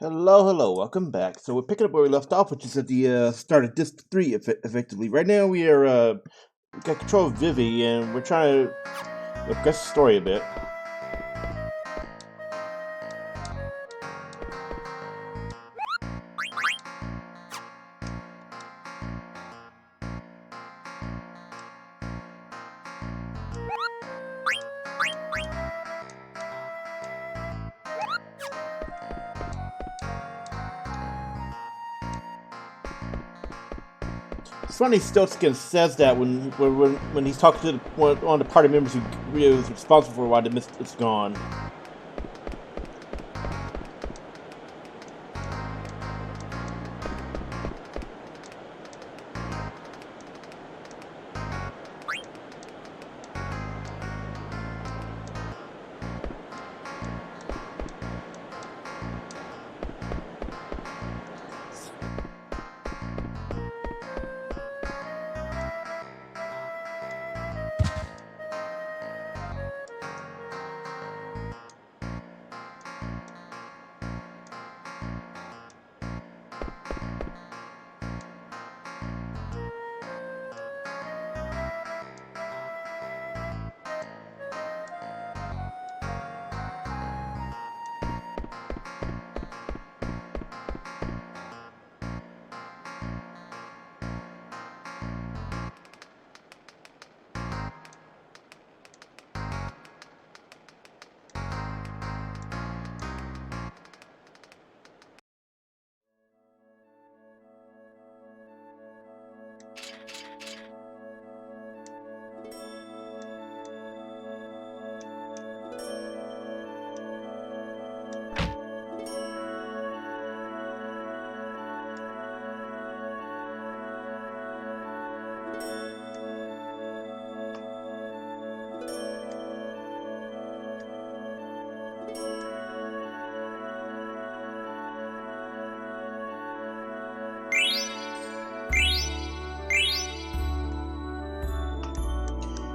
Hello, hello, welcome back. So we're picking up where we left off, which is at the start of Disc 3, effectively. Right now we are, we got control of Vivi, and we're trying to progress the story a bit. It's funny Stiltskin says that when he's talking to one of the party members who really was responsible for why the mist is gone.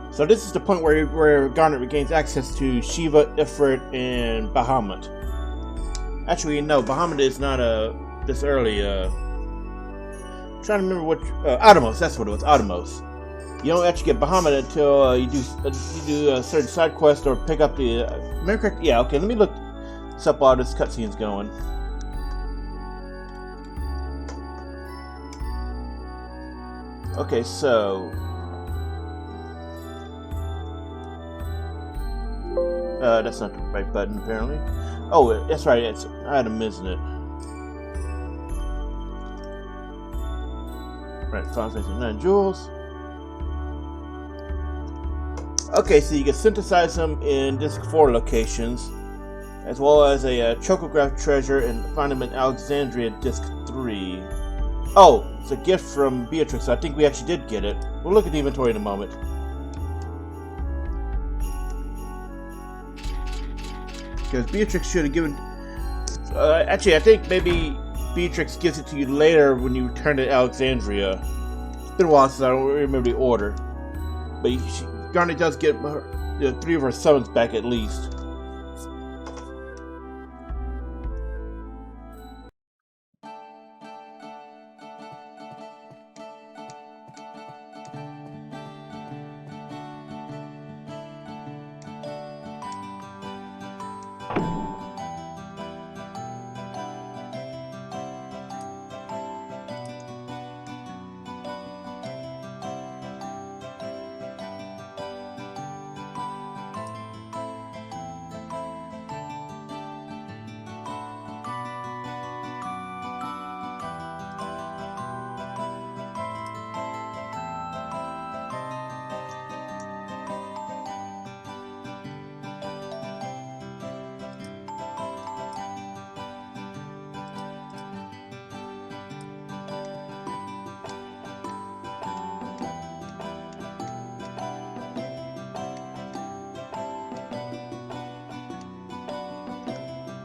So this is the point where Garnet regains access to Shiva, Ifrit, and Bahamut. Actually, no, Bahamut is not this early. I'm trying to remember what Atomos. That's what it was. Atomos. You don't actually get Bahamut until you do a certain side quest or pick up the. Remember correct? Yeah. Okay. Let me look this up while this cutscene's going. Okay, so. That's not the right button, apparently. Oh, that's right, it's item, isn't it? Right, 559 jewels. Okay, so you can synthesize them in Disc 4 locations, as well as a Chocograph treasure and find them in Alexandria Disc 3. Oh, it's a gift from Beatrix, so I think we actually did get it. We'll look at the inventory in a moment. Because Beatrix should have given. Actually, I think maybe Beatrix gives it to you later when you return to Alexandria. It's been a while since I don't remember the order, but Garnet does get her, 3 of her summons back at least.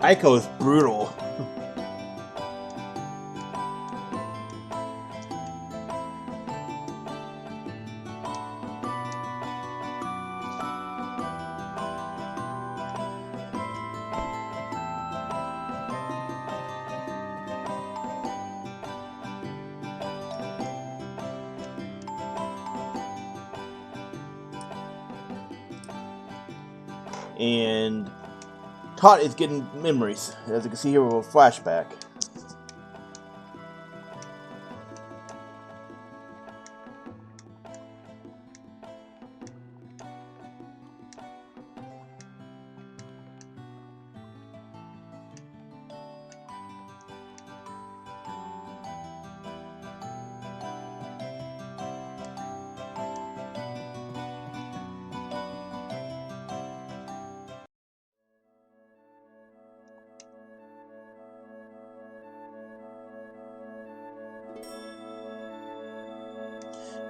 Aiko is brutal. and Todd is getting memories, as you can see here with a flashback.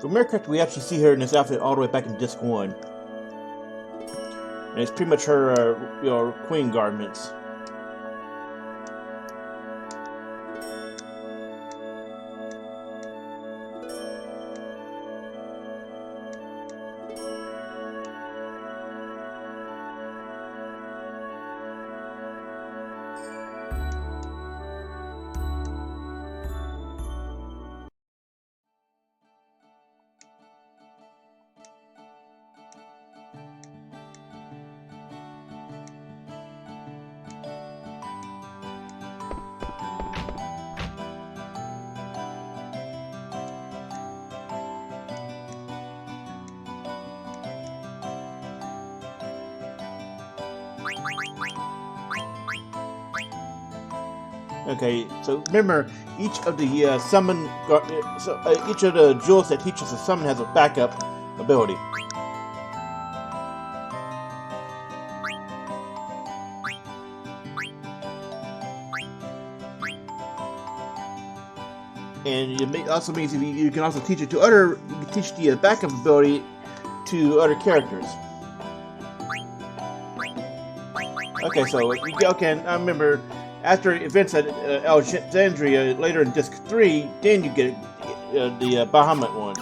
For Meerkat, we actually see her in this outfit all the way back in Disc 1. And it's pretty much her, queen garments. Okay, so remember, each of the each of the jewels that teaches a summon has a backup ability. And it also means you can also teach it to you can teach the backup ability to other characters. Okay, so I remember after events at Alexandria later in Disc 3, then you get the Bahamut one.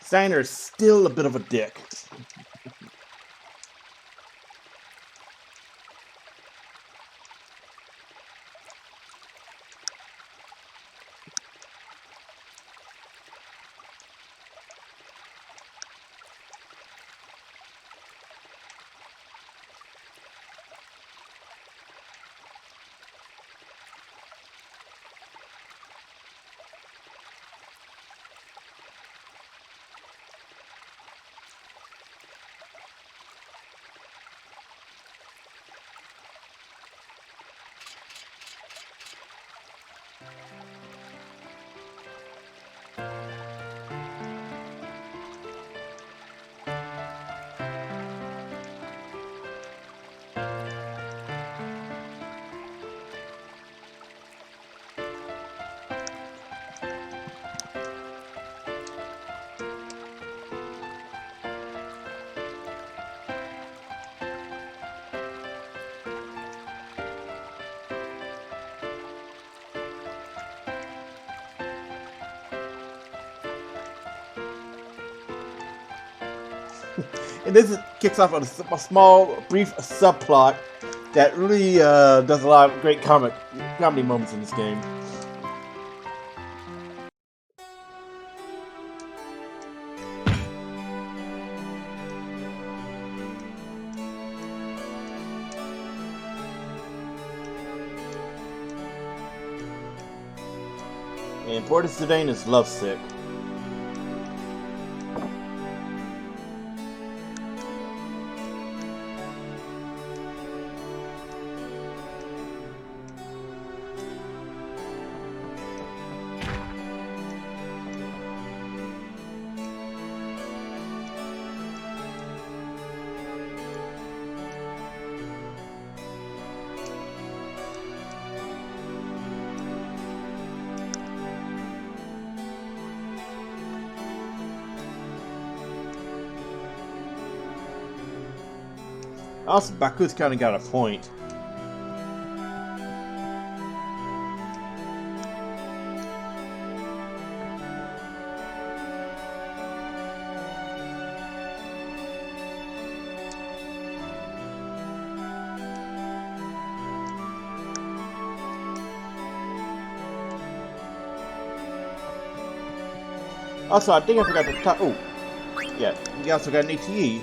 Steiner's still a bit of a dick. And this kicks off on a small, brief subplot that really does a lot of great comedy moments in this game. And poor Zidane is lovesick. Also, Baku's kind of got a point. Also, I think I forgot to talk. Oh, yeah, we also got an ATE.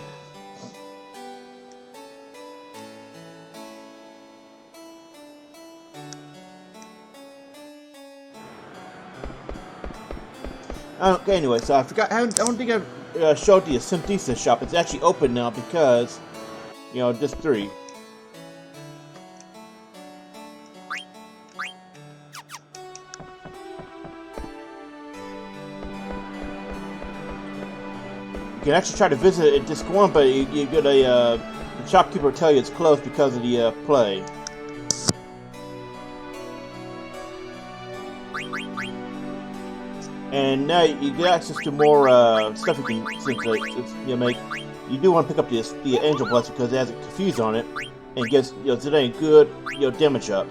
Okay, anyway, so I forgot. I don't think I've showed the Synthesis shop. It's actually open now because, you know, just 3. You can actually try to visit it Disc 1, but you get the shopkeeper tell you it's closed because of the play. And now you get access to more stuff you can make. You do want to pick up the Angel Blast because it has a Confuse on it and gets Zidane good damage up.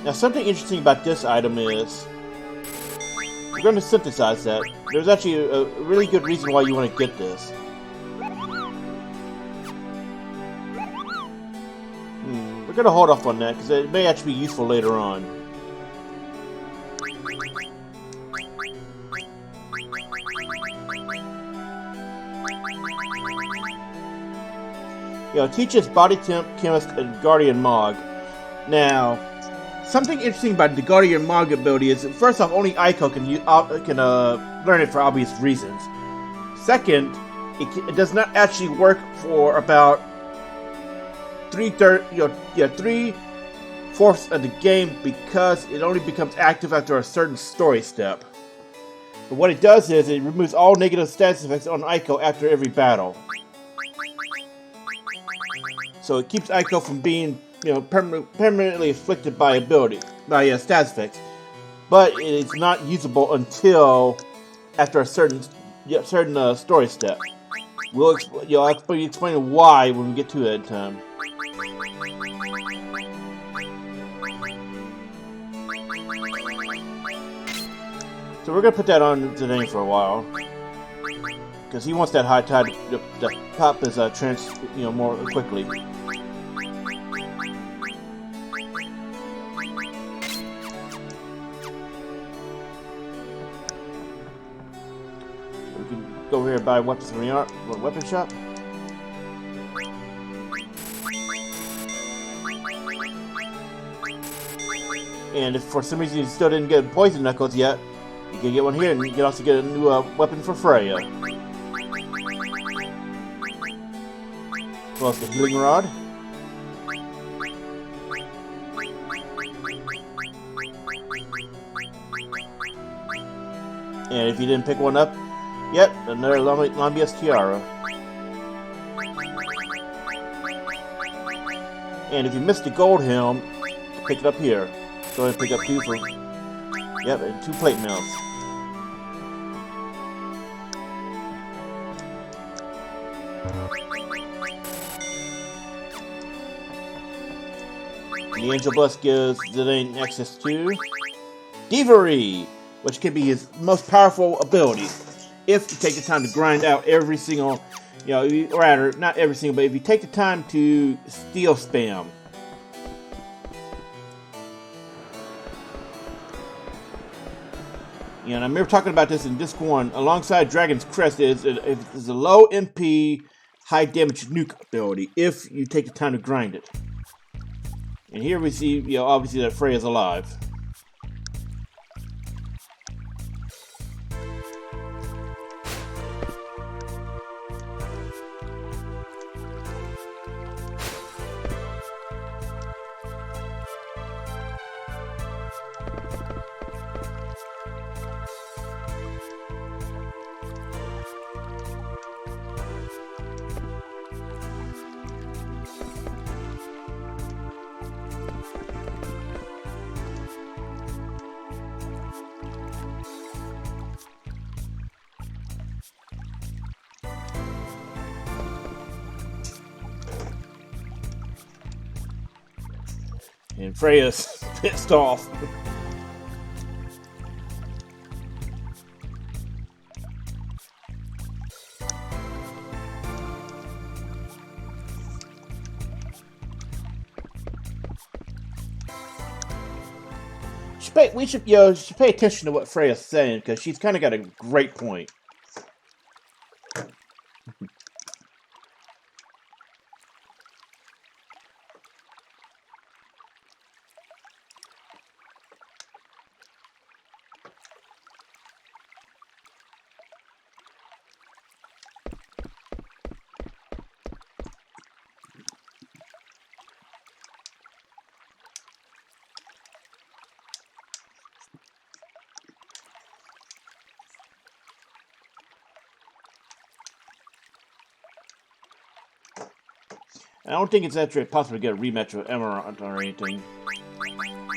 Now something interesting about this item is we're going to synthesize that. There's actually a really good reason why you want to get this. We're going to hold off on that because it may actually be useful later on. Teaches Body Temp, Chemist, and Guardian Mog. Now, something interesting about the Guardian Mog ability is, first off, only Aiko can learn it for obvious reasons. Second, it does not actually work for about 3/4 of the game because it only becomes active after a certain story step. But what it does is it removes all negative status effects on Aiko after every battle. So it keeps Aiko from being permanently afflicted by status effects. But it's not usable until after a certain story step. I'll explain why when we get to it in time. So we're gonna put that on Zidane for a while, because he wants that high tide to pop his trance, more quickly. We can go over here and buy weapons from the weapon shop. And if for some reason you still didn't get Poison Knuckles yet, you can get one here, and you can also get a new weapon for Freya. Plus the Healing Rod. And if you didn't pick one up yet, another Lambia's Tiara. And if you missed the Gold Helm, pick it up here. Go ahead and pick up 2 for... Yep, and 2 plate mails. The Angel Blast gives Zidane access to Thievery, which can be his most powerful ability if you take the time to grind out every single, or rather, not every single, but if you take the time to steal spam. And I remember talking about this in Disc 1, alongside Dragon's Crest is a low MP, high damage nuke ability, if you take the time to grind it. And here we see, you know, obviously that Freya's alive. And Freya's pissed off. We should, you know, should pay attention to what Freya's saying, because she's kind of got a great point. I don't think it's actually possible to get a rematch with Emerald or anything.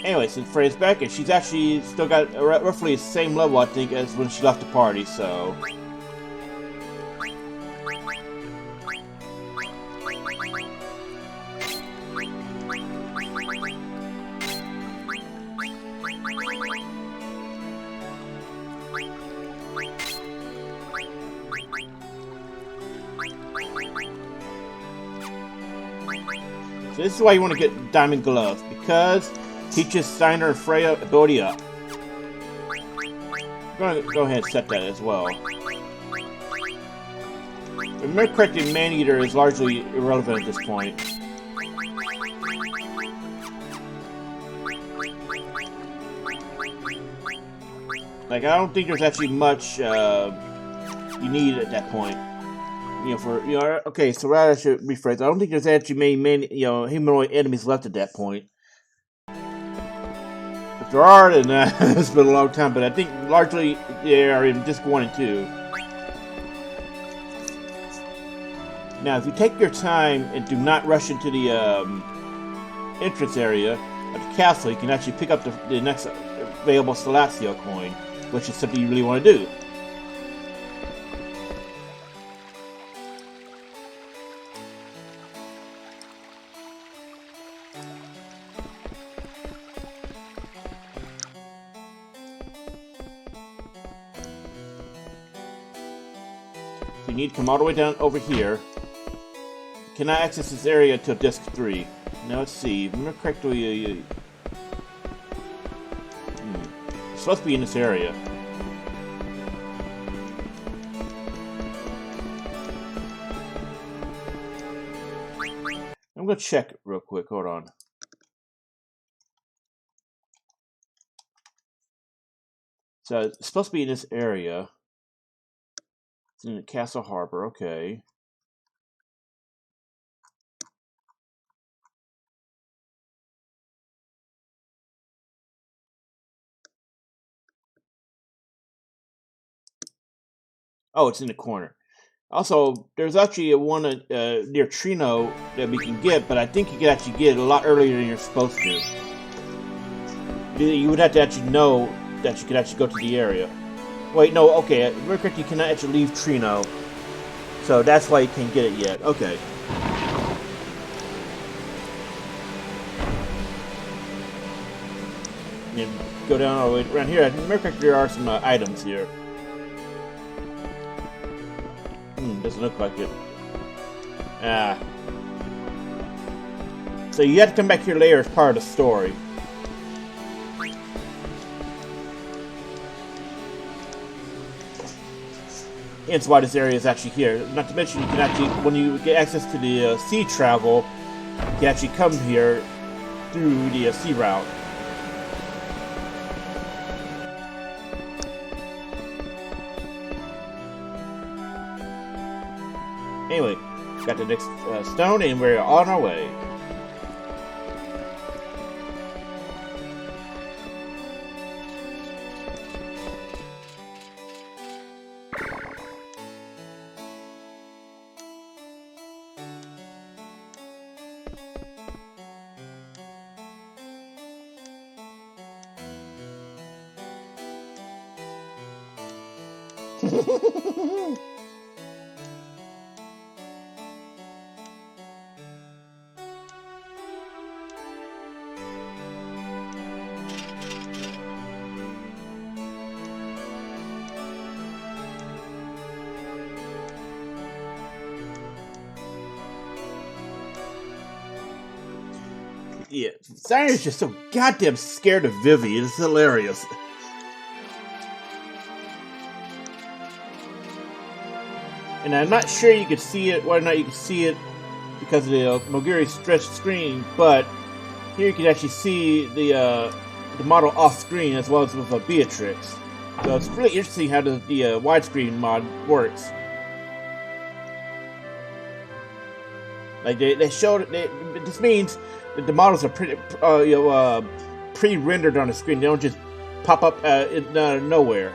Anyway, since Freya's back, and she's actually still got roughly the same level, I think, as when she left the party, so... So this is why you want to get Diamond Glove, because teaches Steiner and Freya ability up. I'm going to go ahead and set that as well. Remember correctly, Man-Eater is largely irrelevant at this point. Like, I don't think there's actually much you need at that point. You know, for, you know, okay, so rather I should rephrase. I don't think there's actually many, you know, humanoid enemies left at that point. If there are, then it's been a long time, but I think largely they are in Disc 1 and 2. Now, if you take your time and do not rush into the entrance area of the castle, you can actually pick up the next available Celestial coin, which is something you really want to do. You need to come all the way down over here. You cannot access this area until Disc 3. Now let's see. Remember correctly, it's supposed to be in this area. I'm gonna check it real quick. Hold on. So it's supposed to be in this area. It's in the Castle Harbor, okay. Oh, it's in the corner. Also, there's actually a one near Trino that we can get, but I think you can actually get it a lot earlier than you're supposed to. You would have to actually know that you could actually go to the area. Wait, no, okay, real quick, you cannot actually leave Trino. So that's why you can't get it yet. Okay. And go down all the way around here. Real quick, there are some items here. Doesn't look like it. Ah. So you have to come back here later as part of the story. Hence why this area is actually here. Not to mention, you can actually, when you get access to the sea travel, you can actually come here through the sea route. Anyway, got the next stone and we're on our way. Yeah, Siren's just so goddamn scared of Vivi. It's hilarious. And I'm not sure you could see it, whether or not you could see it because of the Moguri stretched screen, but here you can actually see the model off screen as well as with Beatrix. So it's really interesting how the widescreen mod works. Like they showed it. This means that the models are pretty, pre-rendered on the screen. They don't just pop up out of nowhere.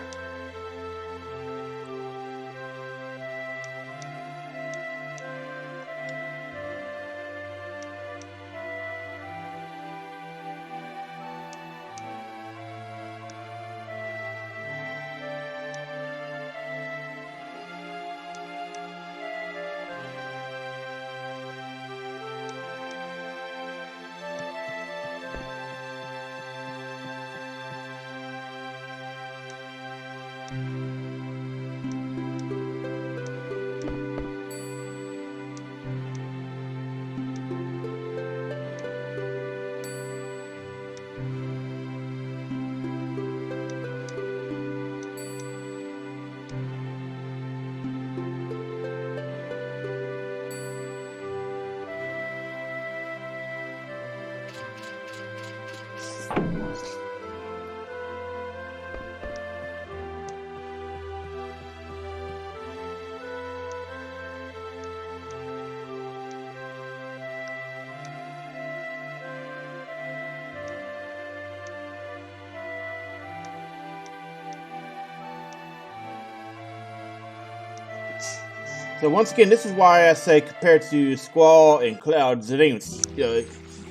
So once again, this is why I say compared to Squall and Cloud, it ain't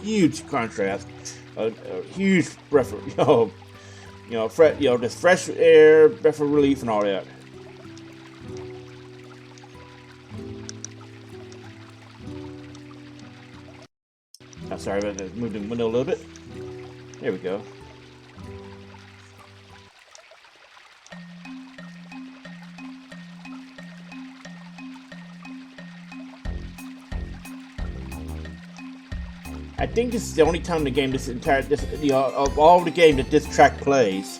huge contrast, a huge breath, this fresh air, breath of relief, and all that. I'm sorry about that. Moved the window a little bit. There we go. I think this is the only time in the game of all the game that this track plays.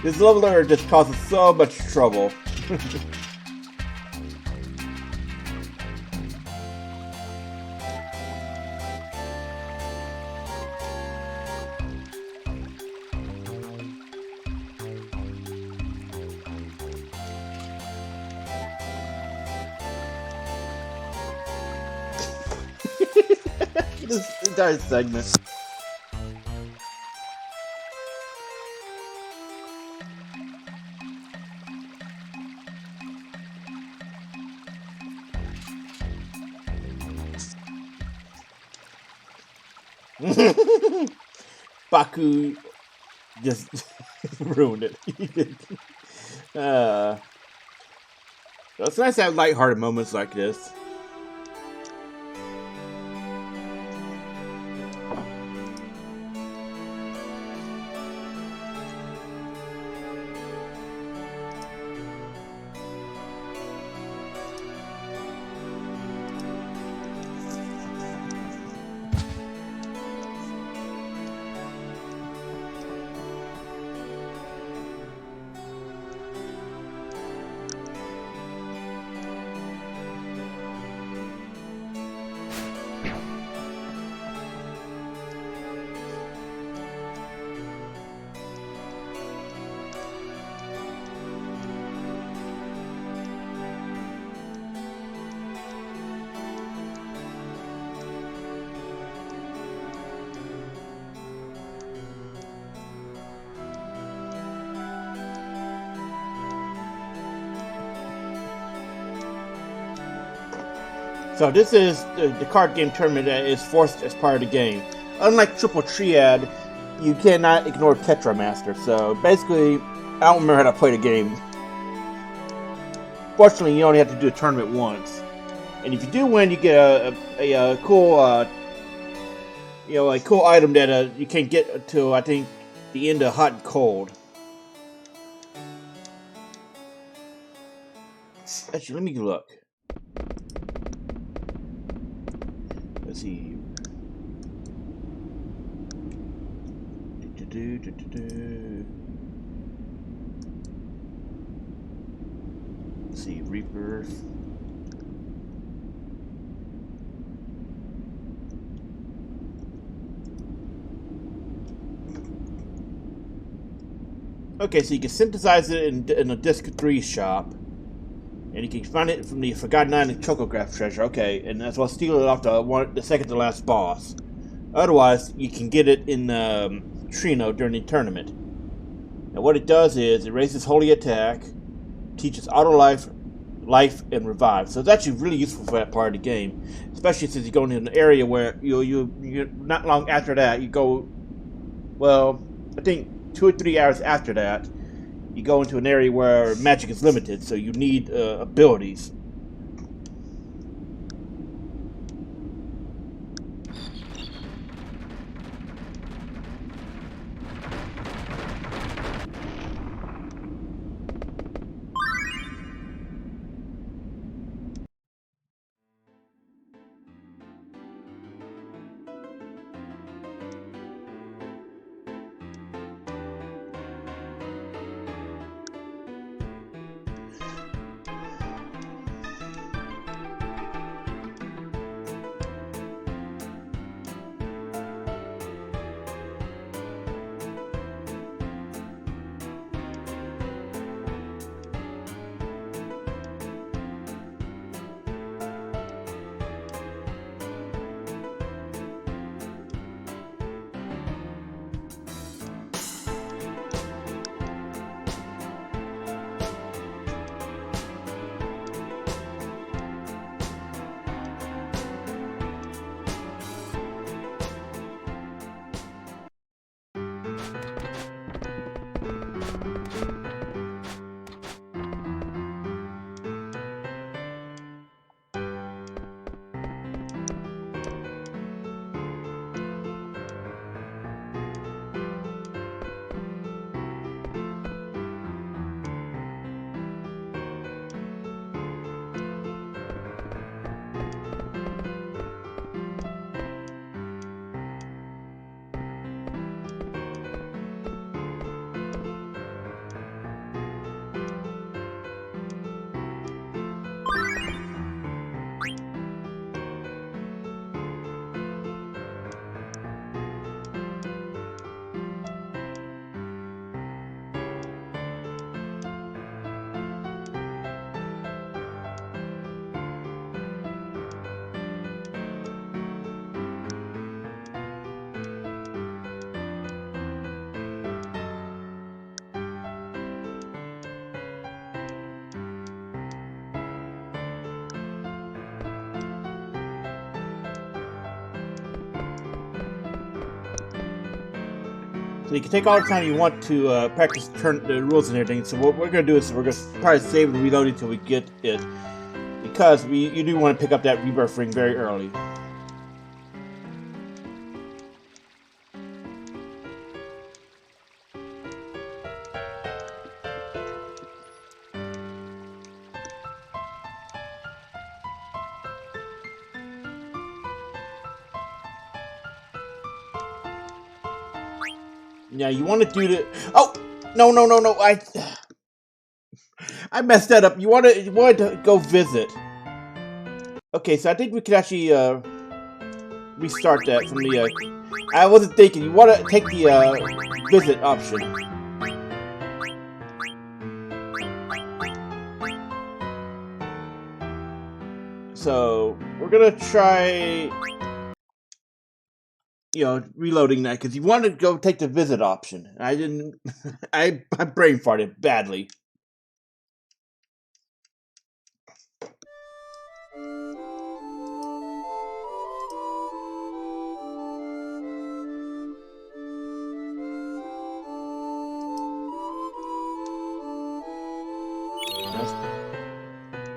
This leveler just causes so much trouble. This entire segment. Baku just ruined it. So it's nice to have lighthearted moments like this. So this is the card game tournament that is forced as part of the game. Unlike Triple Triad, you cannot ignore Tetramaster. So basically, I don't remember how to play the game. Fortunately, you only have to do a tournament once, and if you do win, you get a cool a cool item that you can't get until I think the end of Hot and Cold. Actually, let me look. Let's see. Let's see, Rebirth. Okay, so you can synthesize it in a Disc 3 shop. And you can find it from the Forgotten Island Chocograph treasure. Okay, and as well steal it off the second to last boss. Otherwise, you can get it in Trino during the tournament. Now what it does is, it raises holy attack, teaches auto life, and revive. So it's actually really useful for that part of the game. Especially since you go into an area where you not long after that, you go, well, I think 2 or 3 hours after that, you go into an area where magic is limited, so you need abilities. So you can take all the time you want to practice the rules and everything. So what we're going to do is we're going to probably save and reload until we get it. Because you do want to pick up that rebirth ring very early. Yeah, you want to do the... Oh! No. I messed that up. You wanted to go visit. Okay, so I think we could actually restart that from the... I wasn't thinking. You want to take the visit option. So, we're going to try... reloading that, because you wanted to go take the visit option. I didn't... I brain farted badly.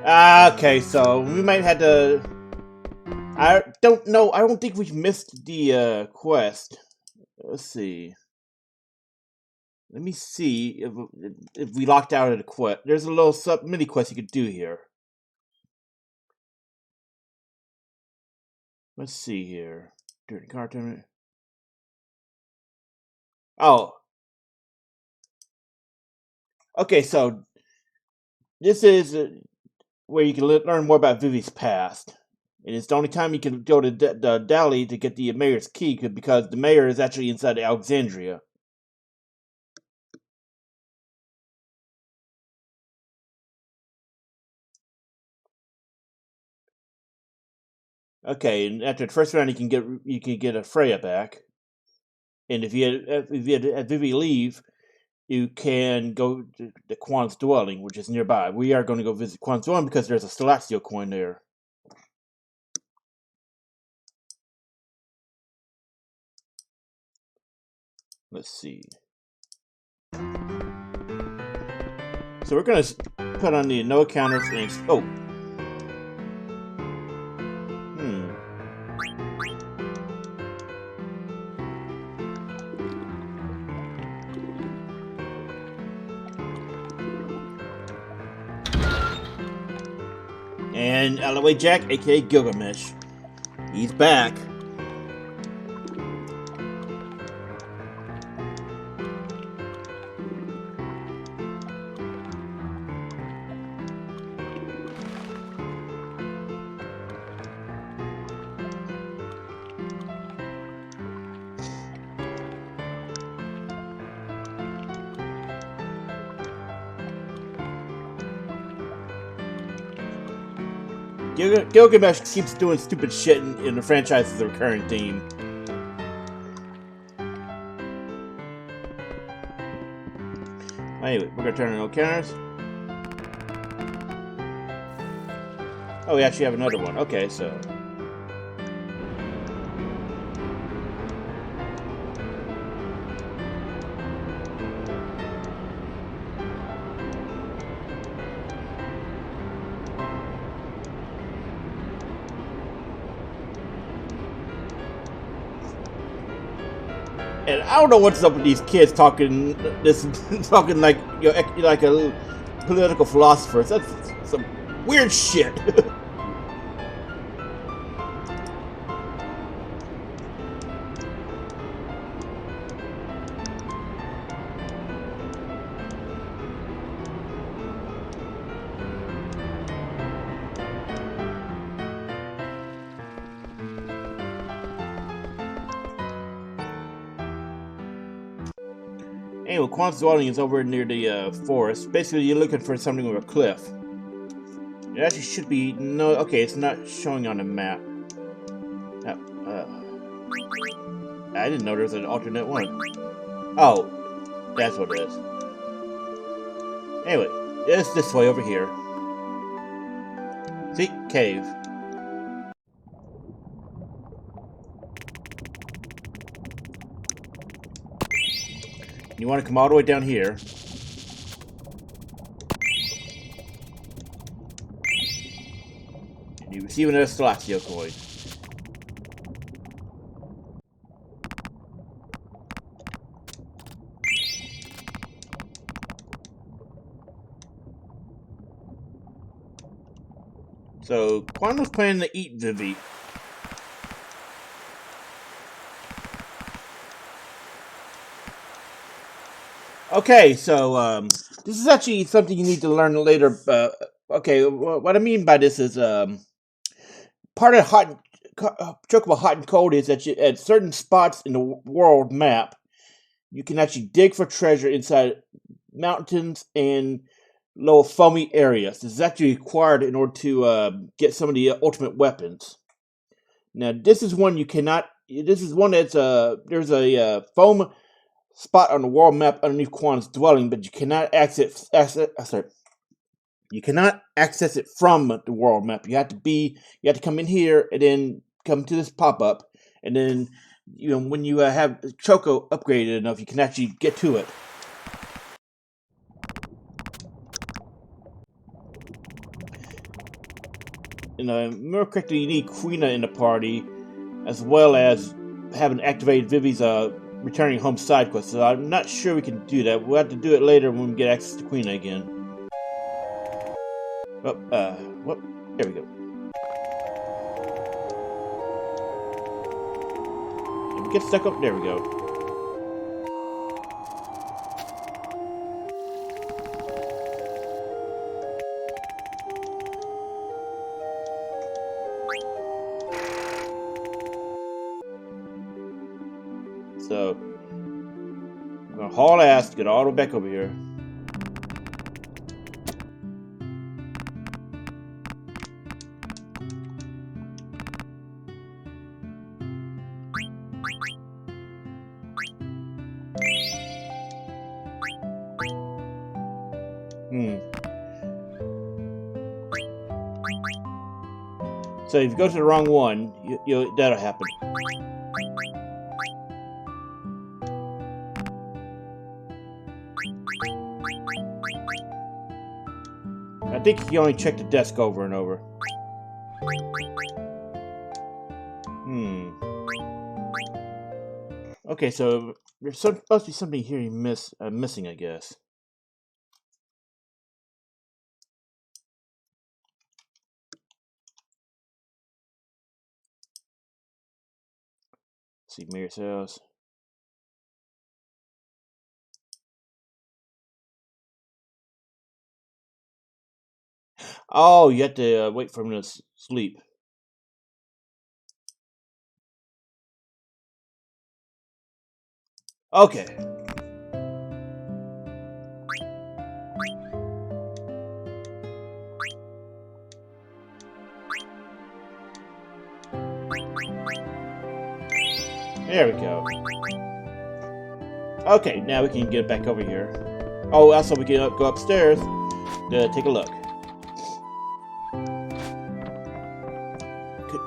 Okay, so we might have to. I don't know. I don't think we've missed the quest. Let's see. Let me see if we locked out of the quest. There's a little mini quest you could do here. Let's see here. During the car tournament. Oh. Okay, so this is where you can learn more about Vivi's past. And it's the only time you can go to the Delhi to get the mayor's key, because the mayor is actually inside Alexandria. Okay, and after the first round, you can get a Freya back. And if you had Vivi leave, you can go to the Quan's dwelling, which is nearby. We are going to go visit Quan's dwelling because there's a Celestial coin there. Let's see. So we're going to put on the no counters and oh. And out of the way, Jack, aka Gilgamesh. He's back. Gilgamesh keeps doing stupid shit in the franchise as a recurring theme. Anyway, we're gonna turn on no counters. Oh, we actually have another one. Okay, so. And I don't know what's up with these kids talking talking like like a political philosopher. That's some weird shit. Anyway, Quan's dwelling is over near the forest. Basically, you're looking for something with a cliff. It actually should be no. Okay, it's not showing on the map. I didn't know there was an alternate one. Oh, that's what it is. Anyway, it's this way over here. See, cave. You want to come all the way down here. And you receive another Celestial coin. So, Quan was planning to eat Vivi. Okay, so this is actually something you need to learn later. Okay, what I mean by this is part of Chocobo Hot and Cold is that at certain spots in the world map, you can actually dig for treasure inside mountains and low foamy areas. This is actually required in order to get some of the ultimate weapons. Now, this is one you cannot. This is one that's there's a foam spot on the world map underneath Quan's dwelling, but you cannot you cannot access it from the world map. You have to come in here and then come to this pop-up, and then when you have Choco upgraded enough, you can actually get to it. more correctly, you need Quina in the party, as well as having activated Vivi's returning home side quest. So I'm not sure we can do that. We'll have to do it later when we get access to Quina again. Oh, whoop, there we go. If we get stuck up, there we go. So, I'm gonna haul ass to get all the way back over here. So if you go to the wrong one, that'll happen. I think you can only check the desk over and over. Okay, so there's supposed to be something here you missing, I guess. Let's see, Mayor's house. Oh, you have to wait for him to sleep. Okay. There we go. Okay, now we can get back over here. Oh, also we can go upstairs to take a look.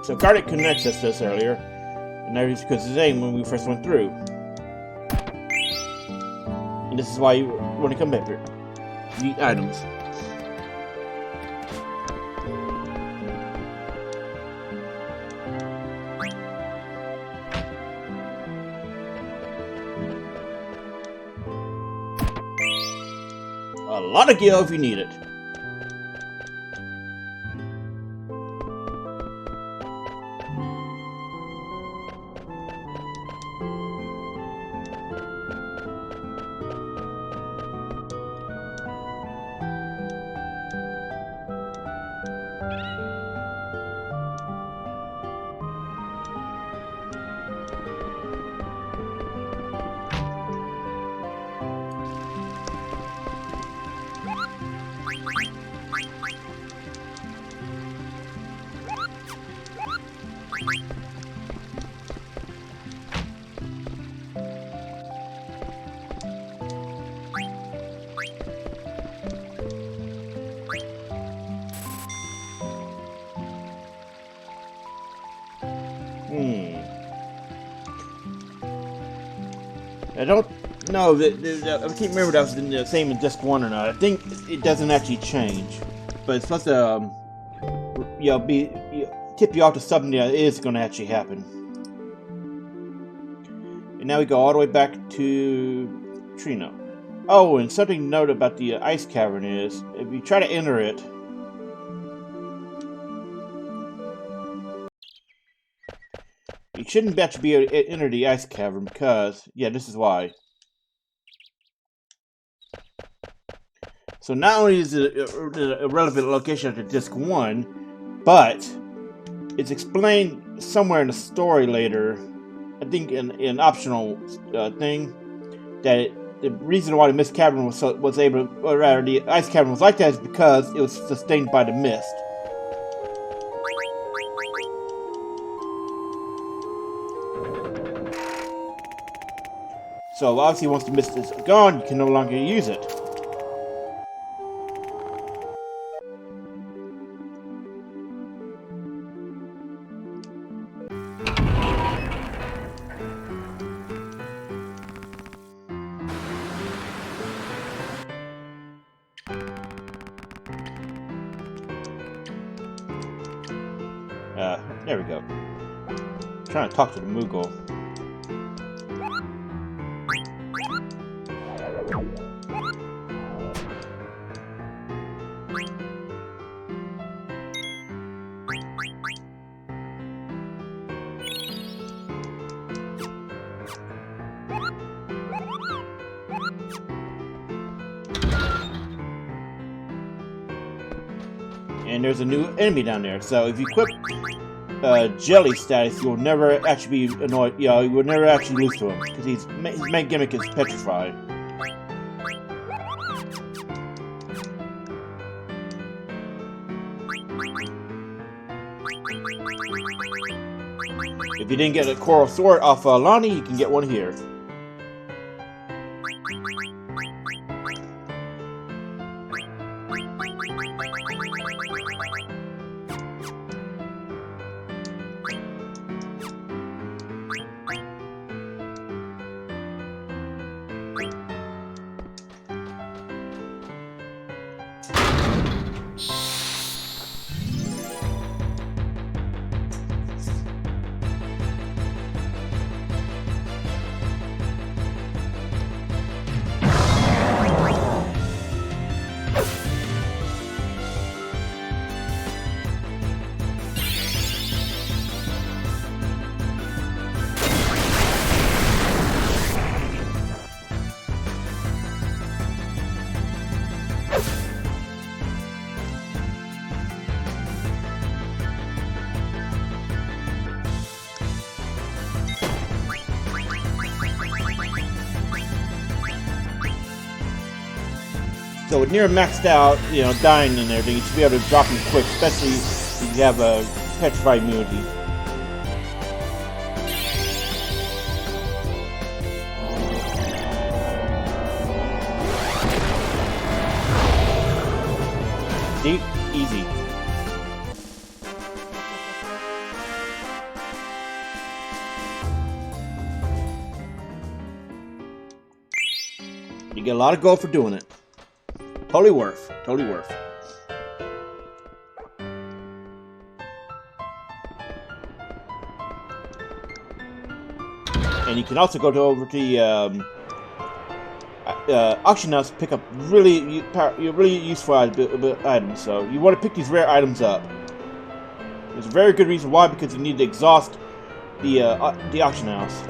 So Garnet couldn't access this earlier, and that was because of his aim when we first went through. And this is why you want to come back here. You need items. A lot of gil if you need it. I don't know. I can't remember if that was the same in Disc 1 or not. I think it doesn't actually change. But it's supposed to, tip you off to something that is going to actually happen. And now we go all the way back to Trino. Oh, and something to note about the ice cavern is, if you try to enter it, you shouldn't actually be able to enter the ice cavern because, yeah, this is why. So not only is it a relevant location to Disc 1, but it's explained somewhere in the story later, I think in an optional thing, that the reason why the mist cavern was able to, or rather the ice cavern was like that is because it was sustained by the mist. So obviously once the mist is gone, you can no longer use it. There we go. I'm trying to talk to the Moogle. And there's a new enemy down there. So if you equip Jelly status, you'll never actually be annoyed. Yeah, you will never actually lose to him because his main gimmick is petrified. If you didn't get a Coral Sword off Lonnie, you can get one here. So with near maxed out, you know, dying and everything, you should be able to drop him quick, especially if you have a petrified immunity. See? Easy. You get a lot of gold for doing it. Totally worth. Totally worth. And you can also go over to the auction house to pick up really useful items. So you want to pick these rare items up. There's a very good reason why, because you need to exhaust the auction house.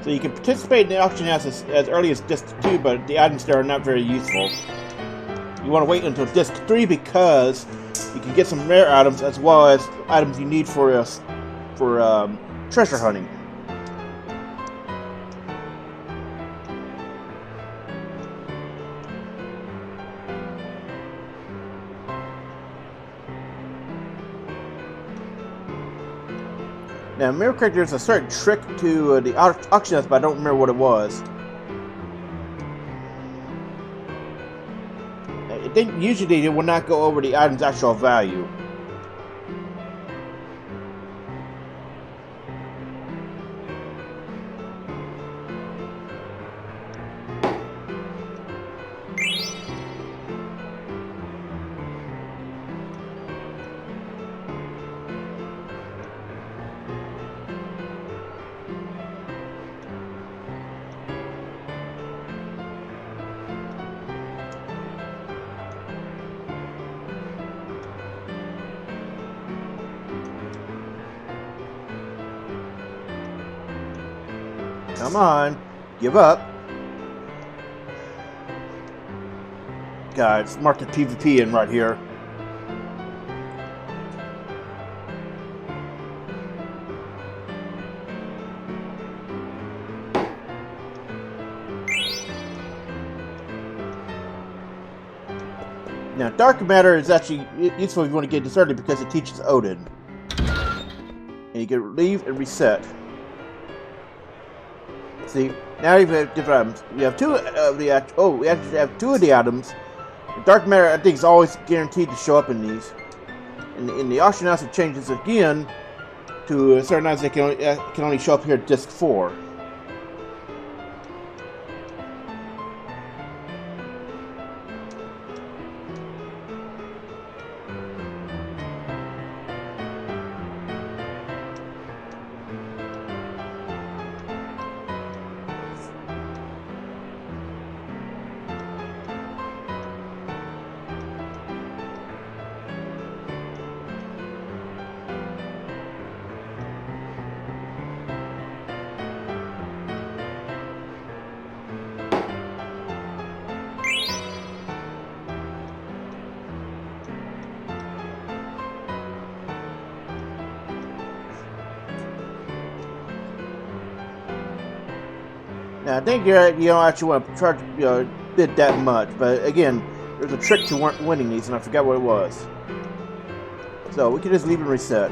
So you can participate in the auction house as early as Disc 2, but the items there are not very useful. You want to wait until Disc 3 because you can get some rare items as well as items you need for treasure hunting. Now, mirror correct, there's a certain trick to the auction house, but I don't remember what it was. I think usually they will not go over the item's actual value. Come on, give up. Guys, mark the PvP in right here. Now, Dark Matter is actually useful if you want to get this early because it teaches Odin. And you can leave and reset. See, now you have different items. We have two of the we actually have two of the items. The Dark Matter, I think, is always guaranteed to show up in these. In the auction house, it changes again to certain items that can only show up here at disc 4. Now, I think you don't actually want to charge bid that much, but again, there's a trick to winning these, and I forgot what it was. So we can just leave and reset.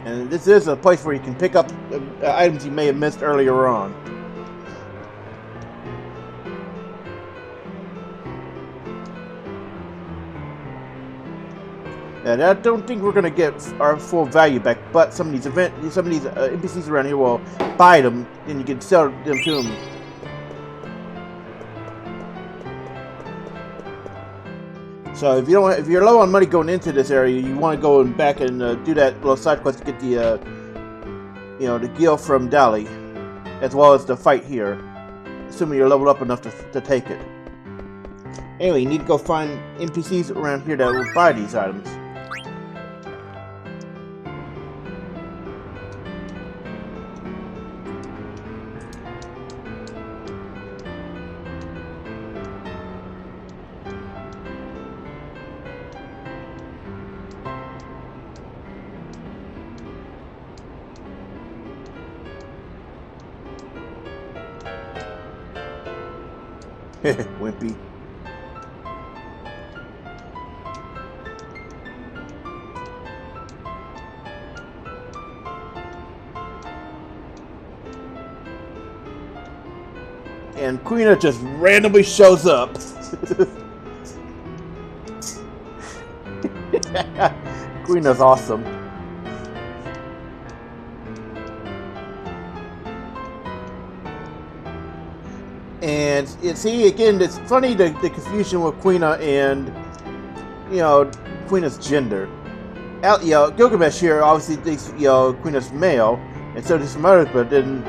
And this is a place where you can pick up items you may have missed earlier on. And I don't think we're gonna get our full value back, but some of these NPCs around here will buy them, and you can sell them to them. So if you're low on money going into this area, you want to go back and do that little side quest to get the the gil from Dali, as well as the fight here, assuming you're leveled up enough to take it. Anyway, you need to go find NPCs around here that will buy these items. Wimpy. And Quina just randomly shows up. Quina's awesome. And see, again, it's funny the confusion with Quina and Quina's gender. Gilgamesh here obviously thinks Quina's male, and so do some others, but then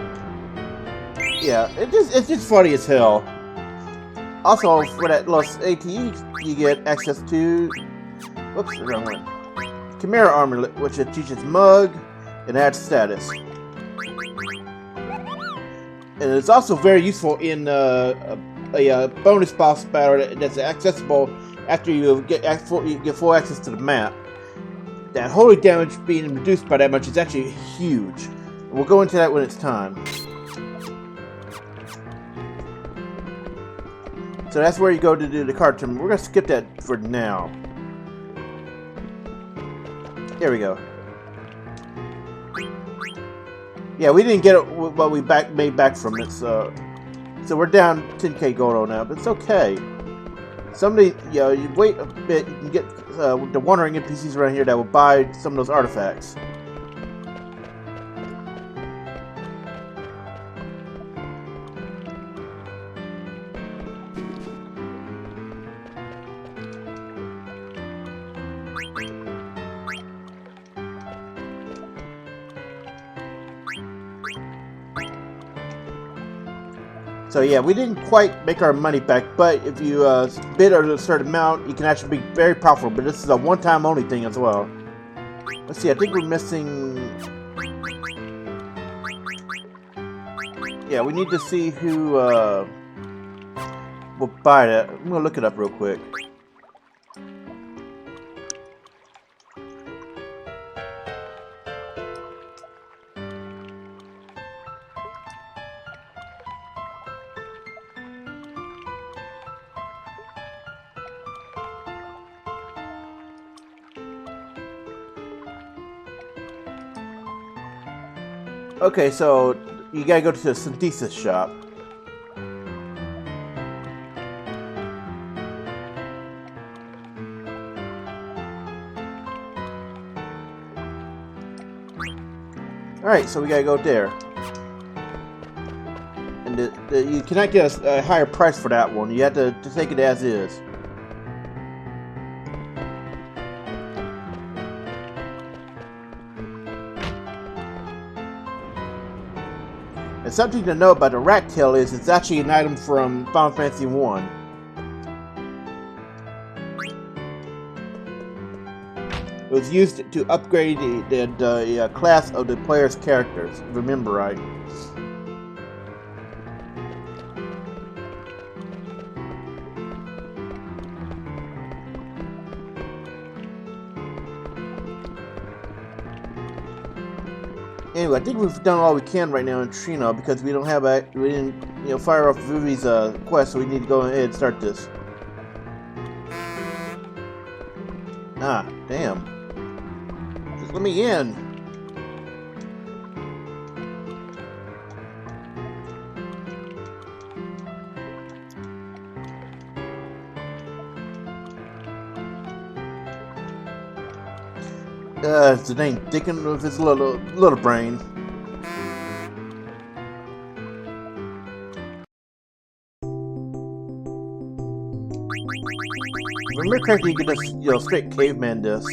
it's just funny as hell. Also, for that lost ATE, you get access to whoops, the wrong one. Chimera armor, which teaches Mug and adds status. And it's also very useful in a bonus boss battle that's accessible after you get full access to the map. That holy damage being reduced by that much is actually huge. We'll go into that when it's time. So that's where you go to do the card tournament. We're going to skip that for now. There we go. Yeah, we didn't get what we made back from it, so we're down 10k gold now, but it's okay. Somebody, you wait a bit, you can get the wandering NPCs around here that will buy some of those artifacts. So yeah, we didn't quite make our money back, but if you bid at a certain amount, you can actually be very powerful, but this is a one-time only thing as well. Let's see, I think we're missing... Yeah, we need to see who will buy that. I'm going to look it up real quick. Okay, so you gotta go to the synthesis shop. Alright, so we gotta go there. And you cannot get a higher price for that one. You have to take it as is. And something to know about the rat tail is it's actually an item from Final Fantasy 1. It was used to upgrade the class of the player's characters, if I remember right. Anyway, I think we've done all we can right now in Trino because we don't have we didn't fire off Vivi's quest, so we need to go ahead and start this. Ah, damn. Just let me in. It's the name Dickon with his little brain. Remember correctly, you get this, straight caveman disc.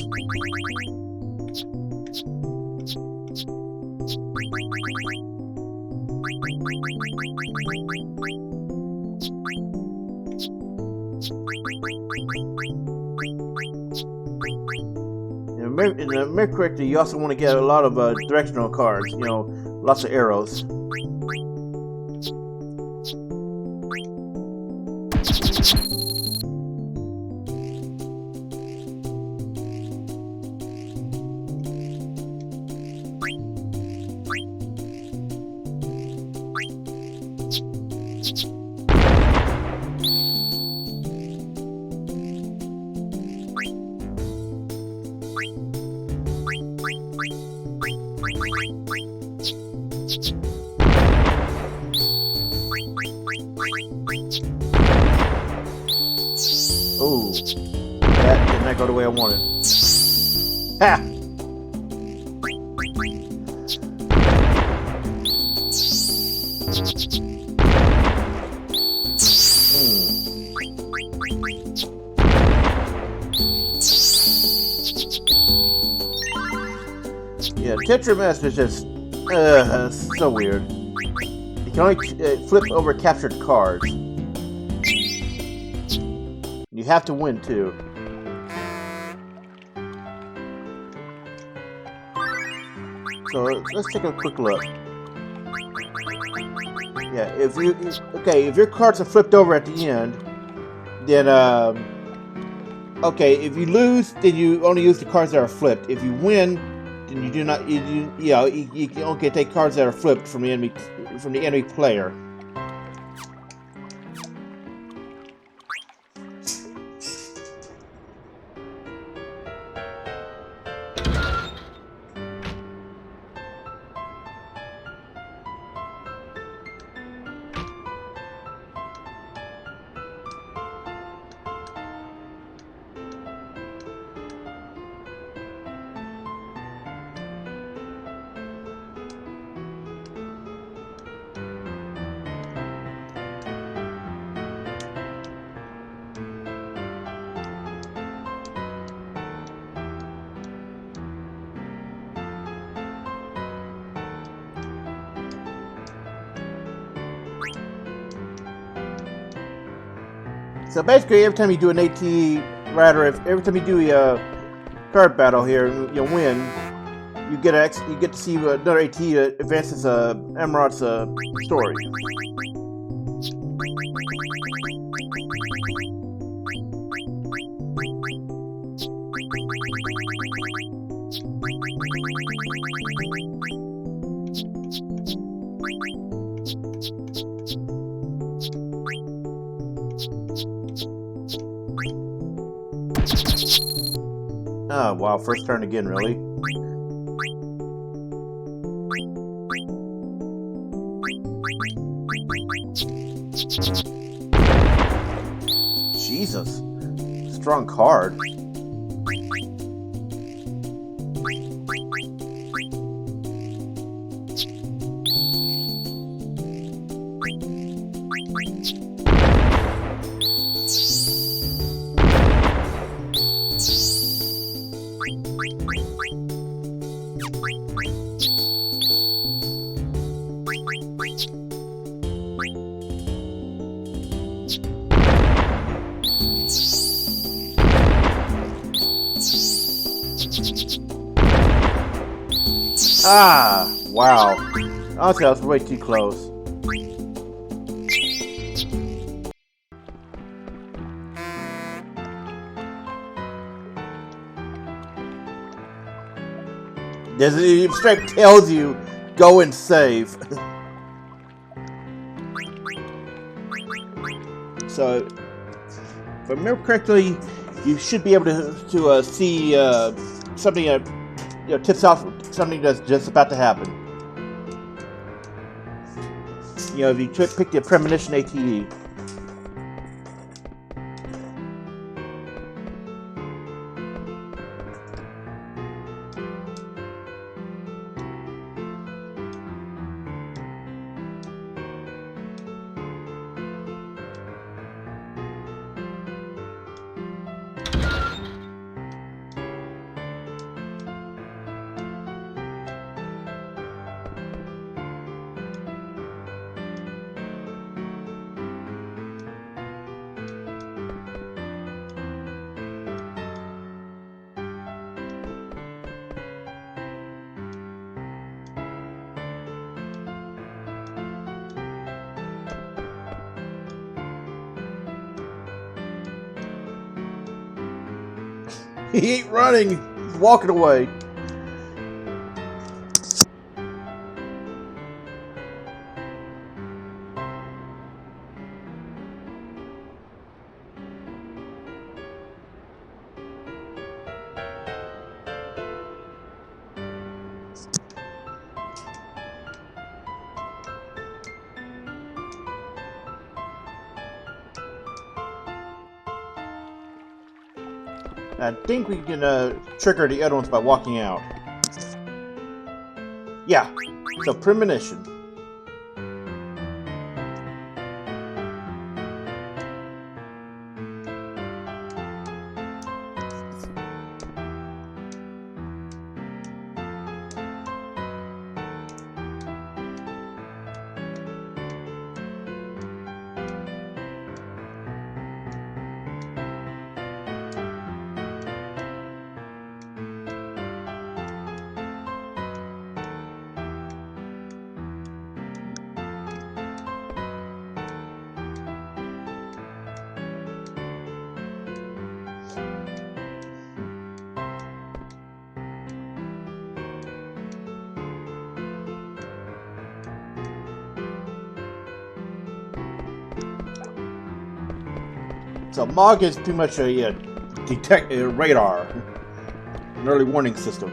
In the remember correctly, you also want to get a lot of directional cards, lots of arrows. Oh, that did not go the way I wanted. Ha! Yeah, Tetramas is just so weird. You can only flip over captured cards. You have to win too. So let's take a quick look. Yeah, if your cards are flipped over at the end, then if you lose, then you only use the cards that are flipped. If you win, then you do not. You only take cards that are flipped from the enemy player. So basically, every time you do an AT, every time you do a card battle here, and you win, you get to see another AT advances Emerald's story. Oh, wow, first turn again, really? Jesus. Strong card. Ah, wow. Honestly, I was way too close. The straight tells you, go and save. So, if I remember correctly, you should be able to see something that tips off something that's just about to happen. You know, if you pick the premonition ATE. He ain't running, he's walking away. I think we can trigger the other ones by walking out. Yeah, so premonition. So Mog is pretty much a radar, an early warning system.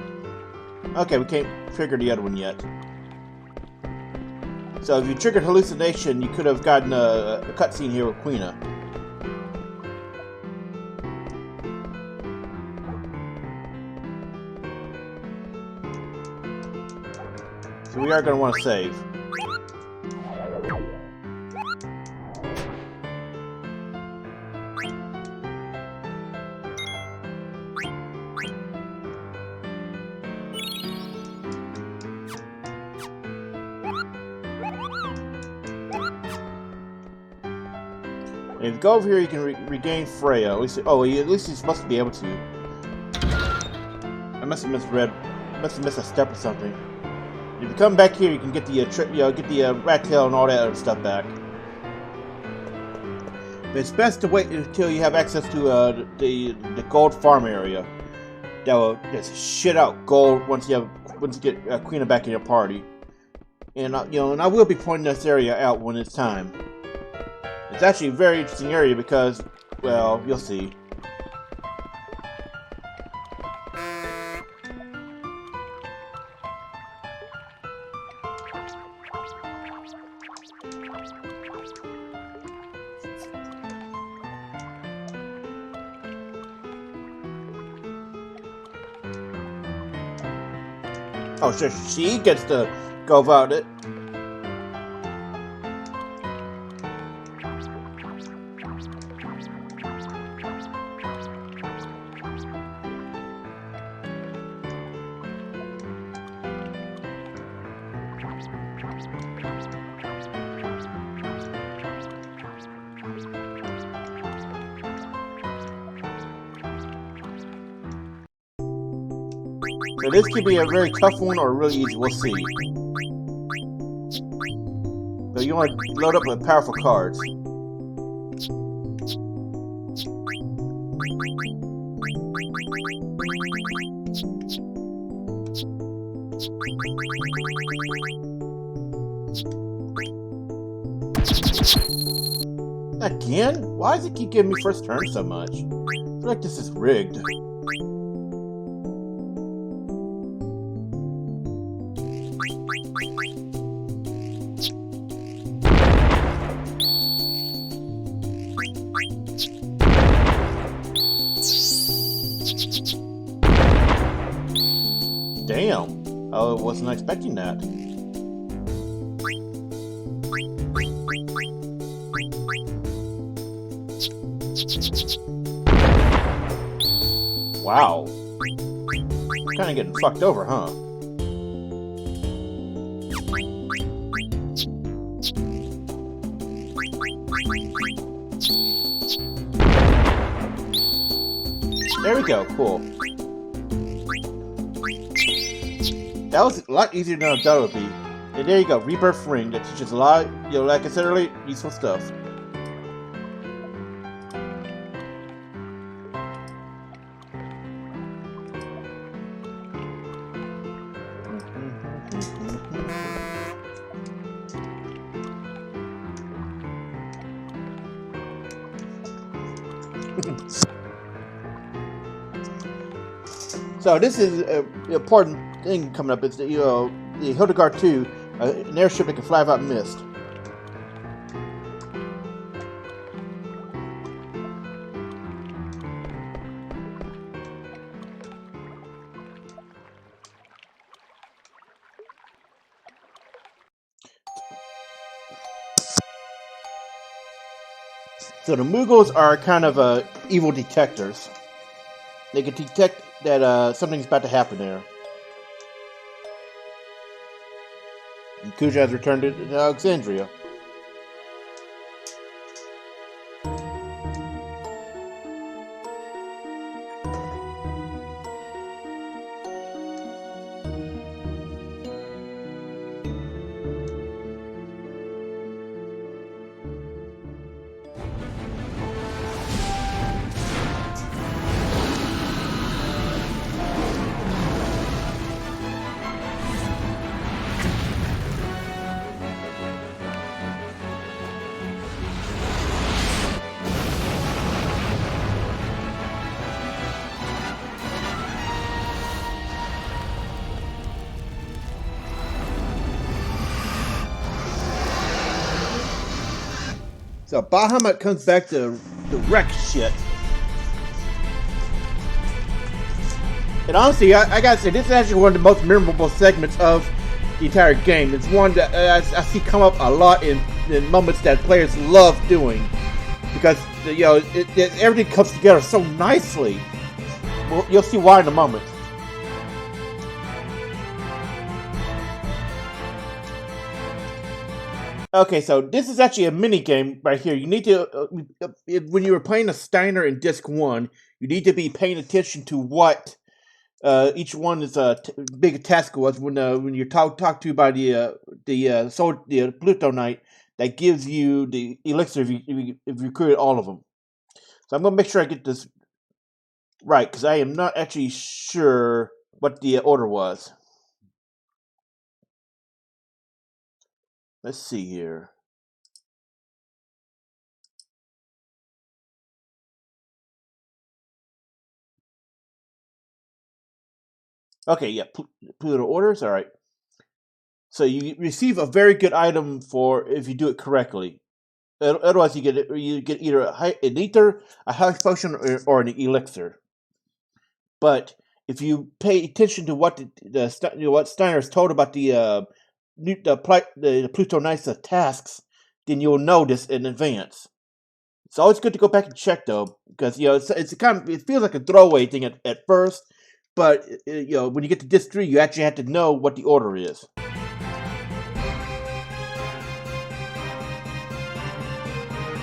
Okay, we can't trigger the other one yet. So if you triggered hallucination, you could have gotten a cutscene here with Quina. So we are going to want to save. And if you go over here, you can regain Freya. At least, at least you're supposed to be able to. I must have misread. Must have missed a step or something. If you come back here, you can get the rat tail and all that other stuff back. But it's best to wait until you have access to the gold farm area. That will just shit out gold once you get Quina back in your party. And and I will be pointing this area out when it's time. It's actually a very interesting area because, well, you'll see. Oh, sure, she gets to go about it. Now, this could be a very tough one or really easy. We'll see. So you want to load up with powerful cards. Again? Why does it keep giving me first turn so much? I feel like this is rigged. Damn. I wasn't expecting that. Wow. Kinda getting fucked over, huh? There we go, cool. That was a lot easier than I thought it would be. And there you go, Rebirth Ring. That teaches a lot, like I said earlier, useful stuff. So this is an important thing coming up. It's the Hildegard 2, an airship that can fly without mist. So the Mughals are kind of evil detectors. They can detect that something's about to happen there. And Kuja has returned to Alexandria. So Bahamut comes back to wreck shit. And honestly, I gotta say, this is actually one of the most memorable segments of the entire game. It's one that I see come up a lot in moments that players love doing. Because, everything comes together so nicely. Well, you'll see why in a moment. Okay, so this is actually a mini game right here. You need to, when you were playing a Steiner in Disc 1, you need to be paying attention to what each one is big task was when you're talked to by the Pluto Knight that gives you the elixir if you recruit all of them. So I'm gonna make sure I get this right because I am not actually sure what the order was. Let's see here. Okay, yeah, Pluto orders. All right. So you receive a very good item for if you do it correctly. Otherwise, you get either an ether, a health potion, or an elixir. But if you pay attention to what what Steiner's told about the Pluto Knight's tasks, then you'll know this in advance. It's always good to go back and check though, because it's kind of, it feels like a throwaway thing at first, but when you get to Disc 3, you actually have to know what the order is.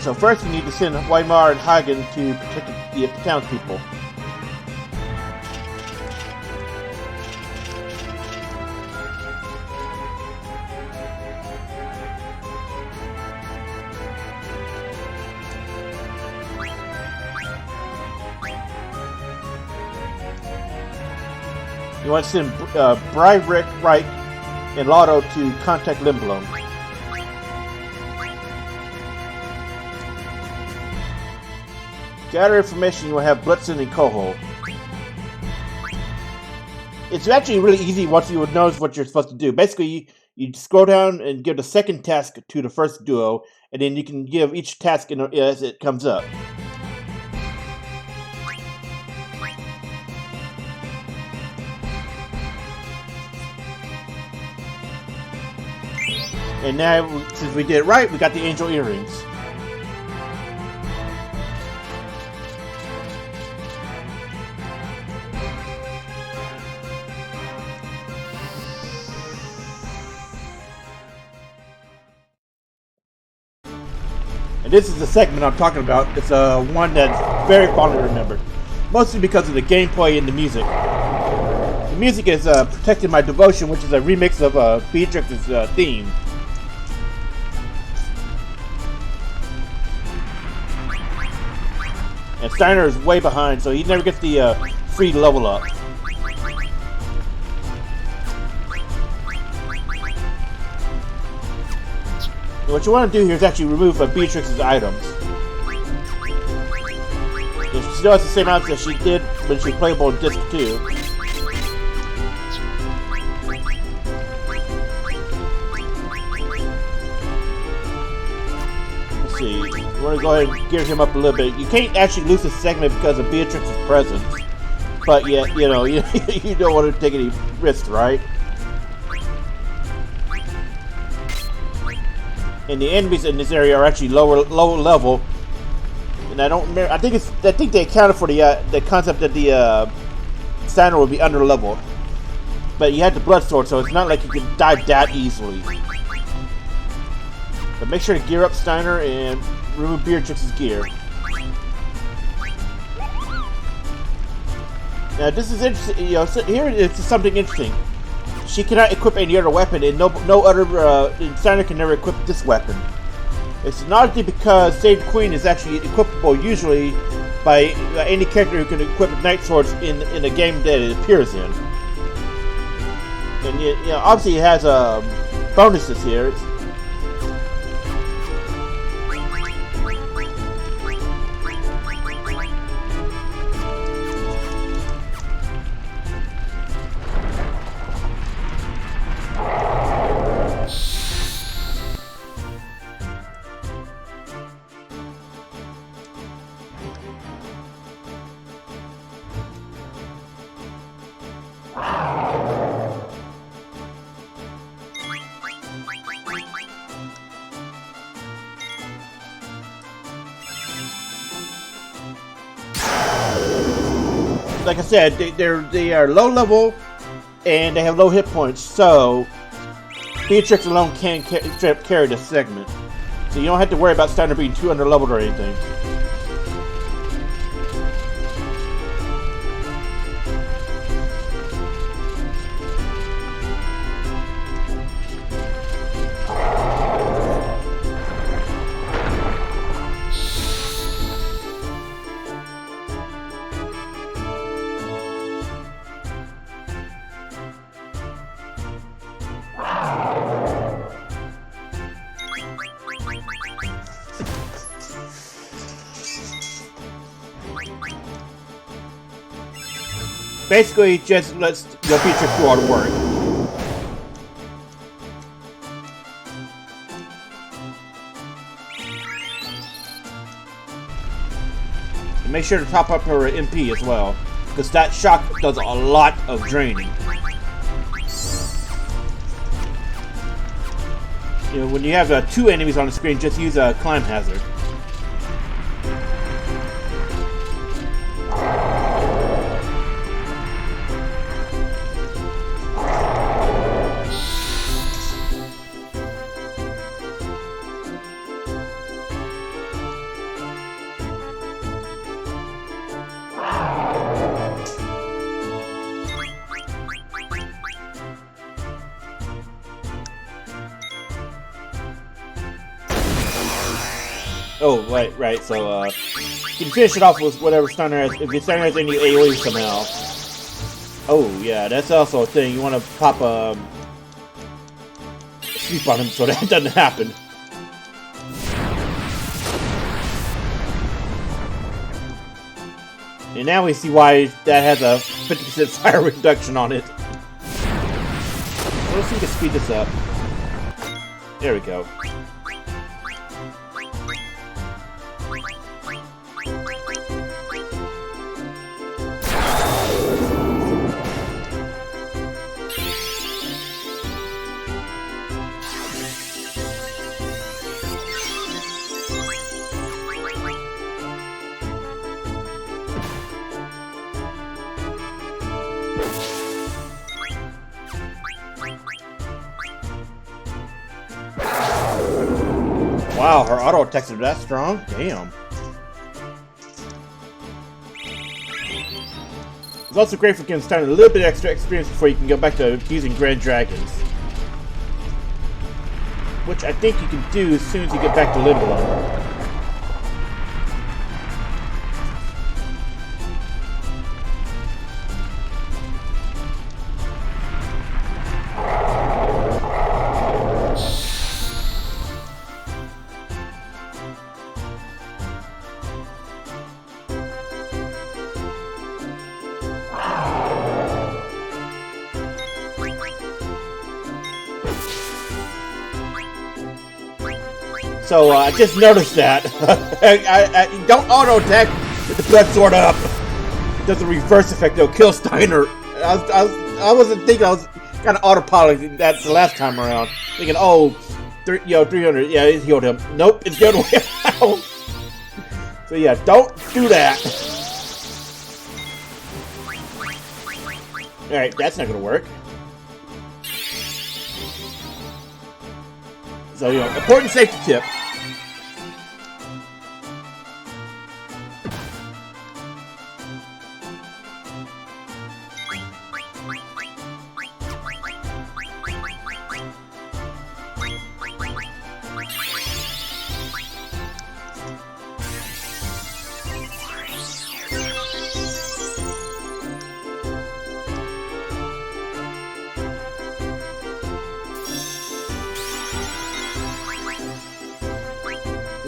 So first, you need to send Weimar and Hagen to protect the townspeople. You want to send Bryrick, Wright, and Lotto to contact Limblom. Gather information, you will have Blitzen and Coho. It's actually really easy once you would notice what you're supposed to do. Basically, you scroll down and give the second task to the first duo, and then you can give each task as it comes up. And now, since we did it right, we got the angel earrings. And this is the segment I'm talking about. It's one that's very fondly remembered, mostly because of the gameplay and the music. The music is Protecting My Devotion, which is a remix of Beatrix's theme. And Steiner is way behind, so he never gets the free level up. And what you want to do here is actually remove Beatrix's items. She still has the same items that she did when she was playable in Disc 2. Let's see. You want to go ahead and gear him up a little bit. You can't actually lose this segment because of Beatrix's presence. But yet, you know, you don't want to take any risks, right? And the enemies in this area are actually lower level. And I don't remember. I think they accounted for the concept that the Steiner will be under leveled. But you had the blood sword, so it's not like you can die that easily. But make sure to gear up Steiner and remove Beatrix's gear. Now this is interesting. You know, so here it's something interesting. She cannot equip any other weapon, and no other Steiner can never equip this weapon. It's not because Sage Queen is actually equipable usually by any character who can equip Night Swords in a game that it appears in. And you know, obviously it has bonuses here. Like I said, they are low level and they have low hit points, so Beatrix alone can carry this segment. So you don't have to worry about Steiner being too under leveled or anything. Basically, just lets the Beatrix do all the work. And make sure to top up her MP as well, because that shock does a lot of draining. You know, when you have 2 enemies on the screen, just use a climb hazard. Oh, right. So, you can finish it off with whatever Steiner has. If Steiner has any AoE somehow. Oh, yeah, that's also a thing. You want to pop sleep on him so that doesn't happen. And now we see why that has a 50% fire reduction on it. Let's see if we can speed this up. There we go. Wow, her auto attacks are that strong? Damn. It's also great for getting started a little bit extra experience before you can go back to using Grand Dragons. Which I think you can do as soon as you get back to Limbo. So I just noticed that. I don't auto attack with the blood sword up. It does a reverse effect. It'll kill Steiner. I wasn't thinking. I was kind of autopiloting that the last time around, thinking, oh, 300. Yeah, it healed him. Nope, it's the other way around. So yeah, don't do that. All right, that's not gonna work. So, important safety tip.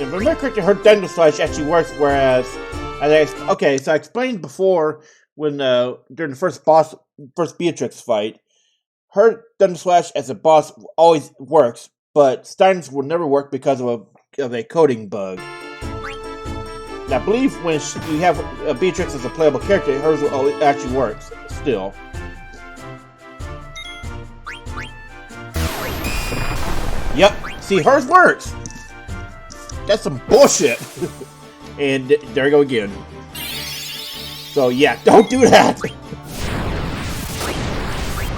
If I remember correctly, her Thunder Slash actually works, whereas, okay, so I explained before when during the first Beatrix fight, her Thunder Slash as a boss always works, but Stein's will never work because of a coding bug. And I believe when you have Beatrix as a playable character, hers will actually works still. Yep, see, hers works. That's some bullshit. And there we go again. So yeah, don't do that.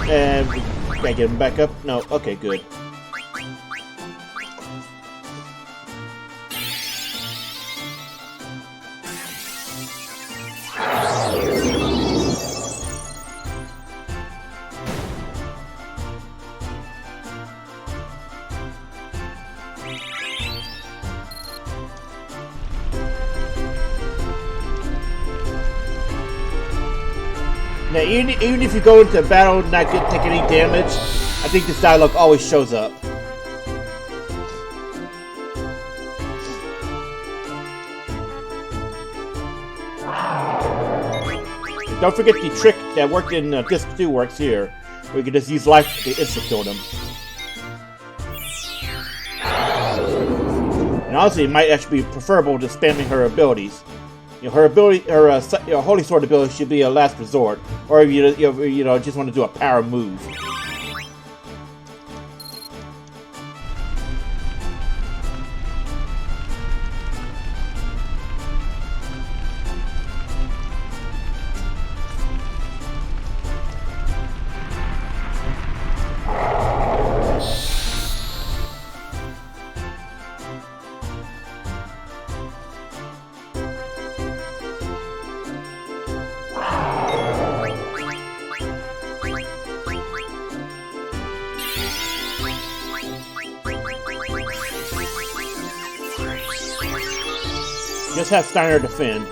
And can I get him back up? No. Okay, good. Now, even if you go into battle and not take any damage, I think this dialogue always shows up. And don't forget the trick that worked in Disc 2 works here, where you can just use life to insta-kill them. And honestly, it might actually be preferable to spamming her abilities. Her ability, her Holy Sword ability should be a last resort, or if you just want to do a power move. Just have Steiner defend.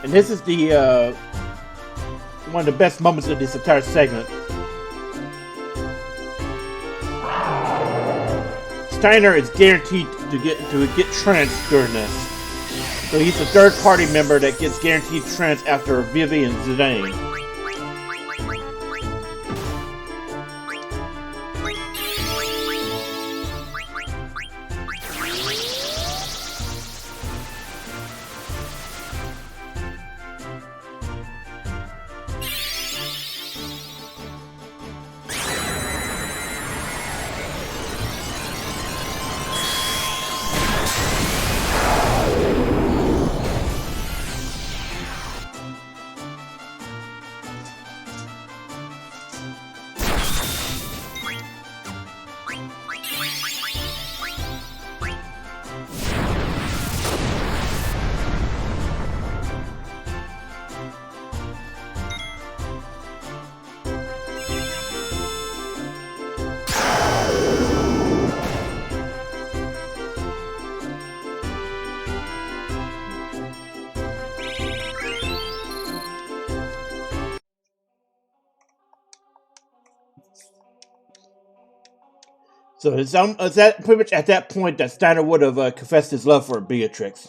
And this is the one of the best moments of this entire segment. Steiner is guaranteed to get tranced during this. So he's the third party member that gets guaranteed trance after Vivi and Zidane. So is that pretty much at that point that Steiner would have confessed his love for Beatrix.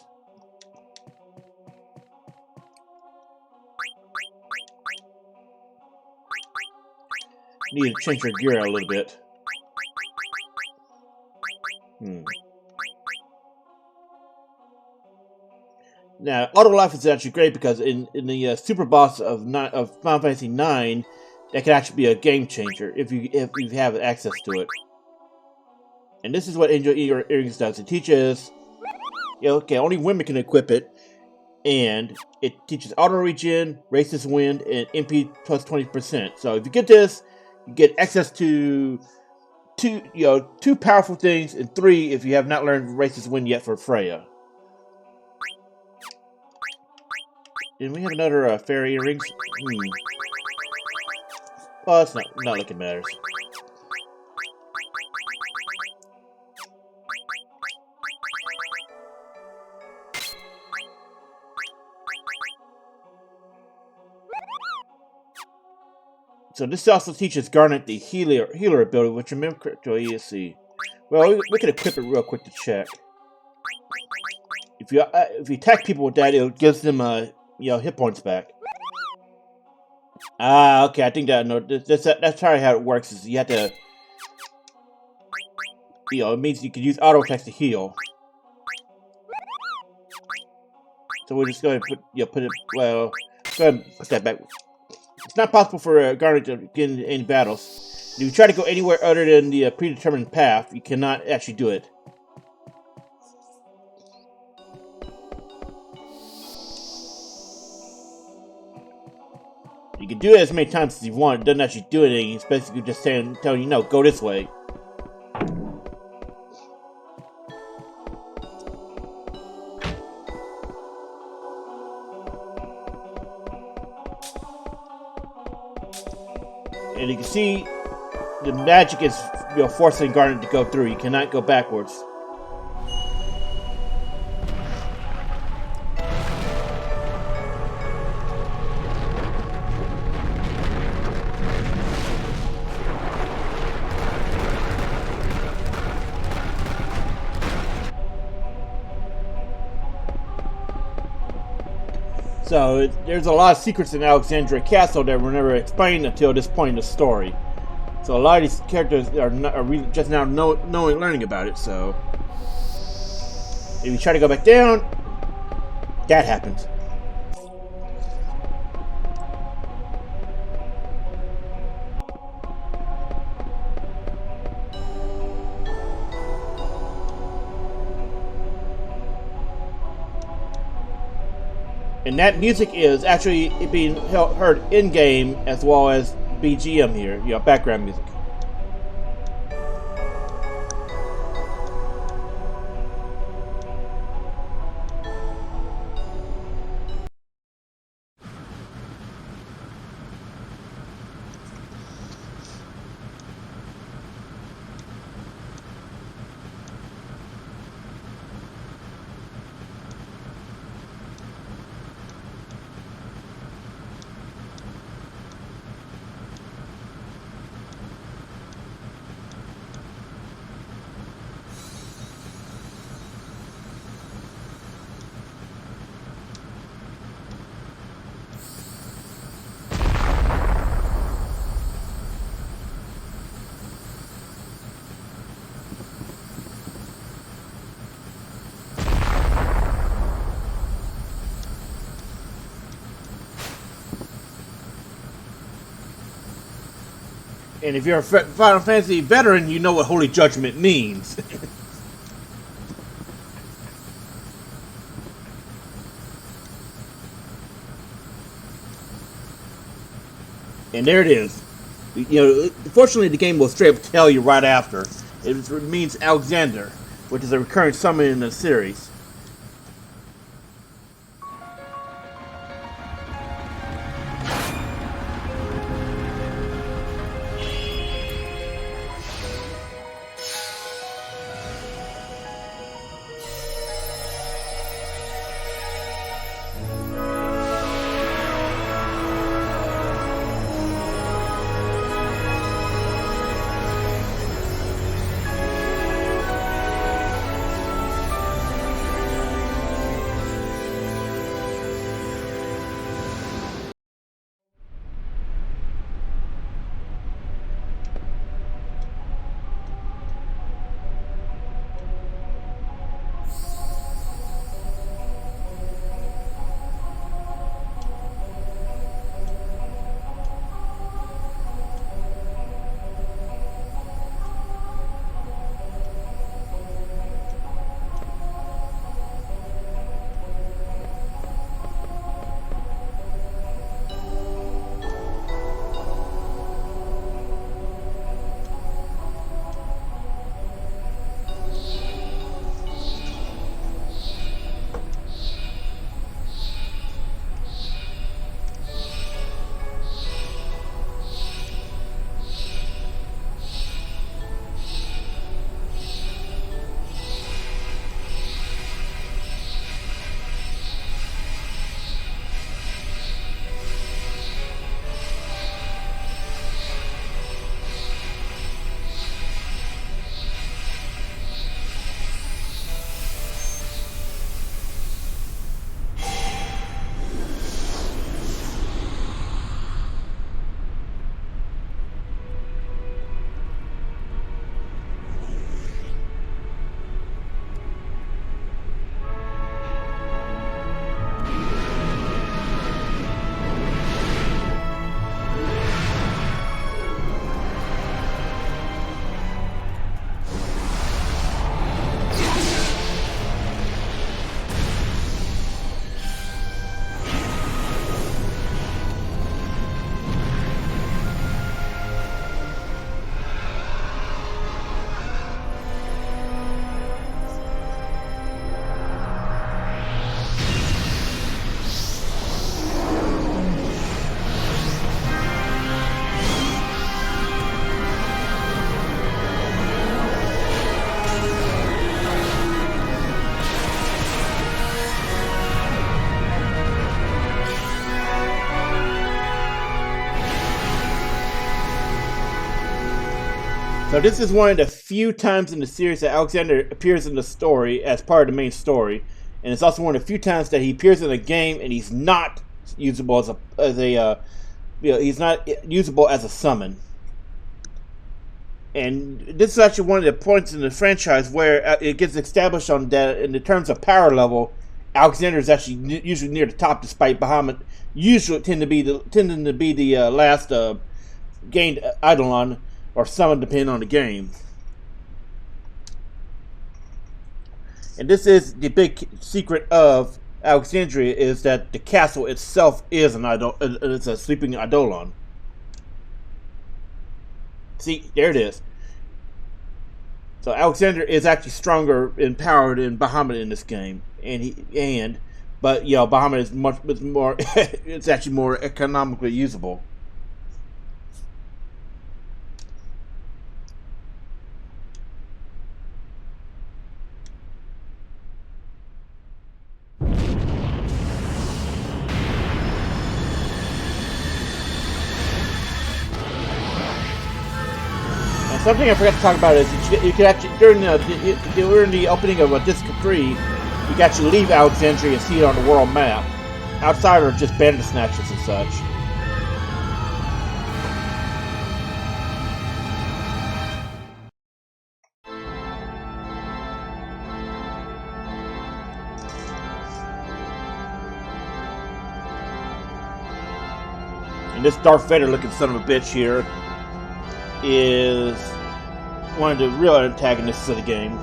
Need to change her gear a little bit. Now, Auto Life is actually great because in the Super Boss of Final Fantasy IX, that can actually be a game changer if you have access to it. And this is what Angel Earrings does. It teaches, okay, only women can equip it, and it teaches auto regen, racist wind, and MP plus 20%. So if you get this, you get access to two powerful things, and 3 if you have not learned racist wind yet for Freya. Did we have another fairy earrings? Well, it's not like it matters. So this also teaches Garnet the healer ability, which remember correctly, let's see. Well, we can equip it real quick to check. If you attack people with that, it gives them hit points back. Ah, okay. I think that's how it works. Is you have to, it means you can use auto attacks to heal. So we'll just go ahead and put it. Well, go ahead and put that back. It's not possible for Garnet to get in any battles. If you try to go anywhere other than the predetermined path, you cannot actually do it. You can do it as many times as you want. It doesn't actually do anything. It's basically just telling you, no, go this way. And you can see the magic is forcing Garnet to go through. You cannot go backwards. So there's a lot of secrets in Alexandria Castle that were never explained until this point in the story. So a lot of these characters are really just now learning about it. So if you try to go back down, that happens. And that music is actually being heard in-game as well as BGM here, background music. And if you're a Final Fantasy veteran, you know what Holy Judgment means. And there it is. You know, fortunately, the game will straight up tell you right after. It means Alexander, which is a recurring summon in the series. So this is one of the few times in the series that Alexander appears in the story as part of the main story, and it's also one of the few times that he appears in a game and he's not usable he's not usable as a summon. And this is actually one of the points in the franchise where it gets established on that in the terms of power level, Alexander is actually usually near the top, despite Bahamut usually tending to be the last gained Eidolon or summon, depending on the game. And this is the big secret of Alexandria, is that the castle itself is it's a sleeping Eidolon. See, there it is. So Alexander is actually stronger in power than Bahamut in this game, but you know, Bahamut is much more. It's actually more economically usable. Something I forgot to talk about is that you could actually, during the opening of Disc 3, you can actually leave Alexandria and see it on the world map. Outside are just bandit snatches and such. And this Darth Vader looking son of a bitch here is one of the real antagonists of the game.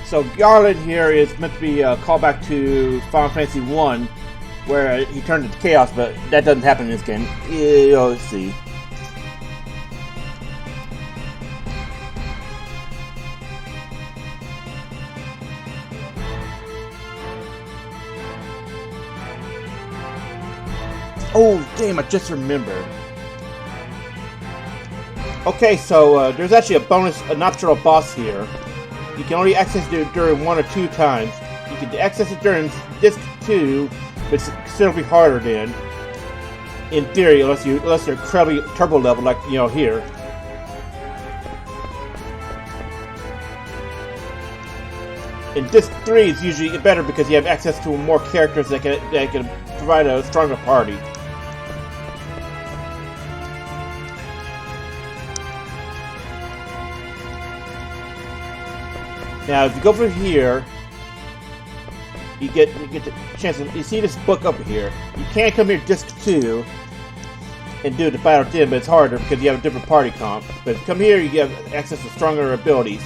So Garland here is meant to be a callback to Final Fantasy 1, where he turned into chaos, but that doesn't happen in this game. Let's see. Oh, damn, I just remembered. Okay, so there's actually a bonus, an optional boss here. You can only access it during 1 or 2 times. You can access it during Disc 2, but it's considerably harder then. In theory, unless you're incredibly turbo level, like here. In Disc 3 is usually better because you have access to more characters that can provide a stronger party. Now, if you go through here, you get the chance. You see this book up here. You can't come here Disc 2 and do the battle then, but it's harder because you have a different party comp. But if you come here, you get access to stronger abilities.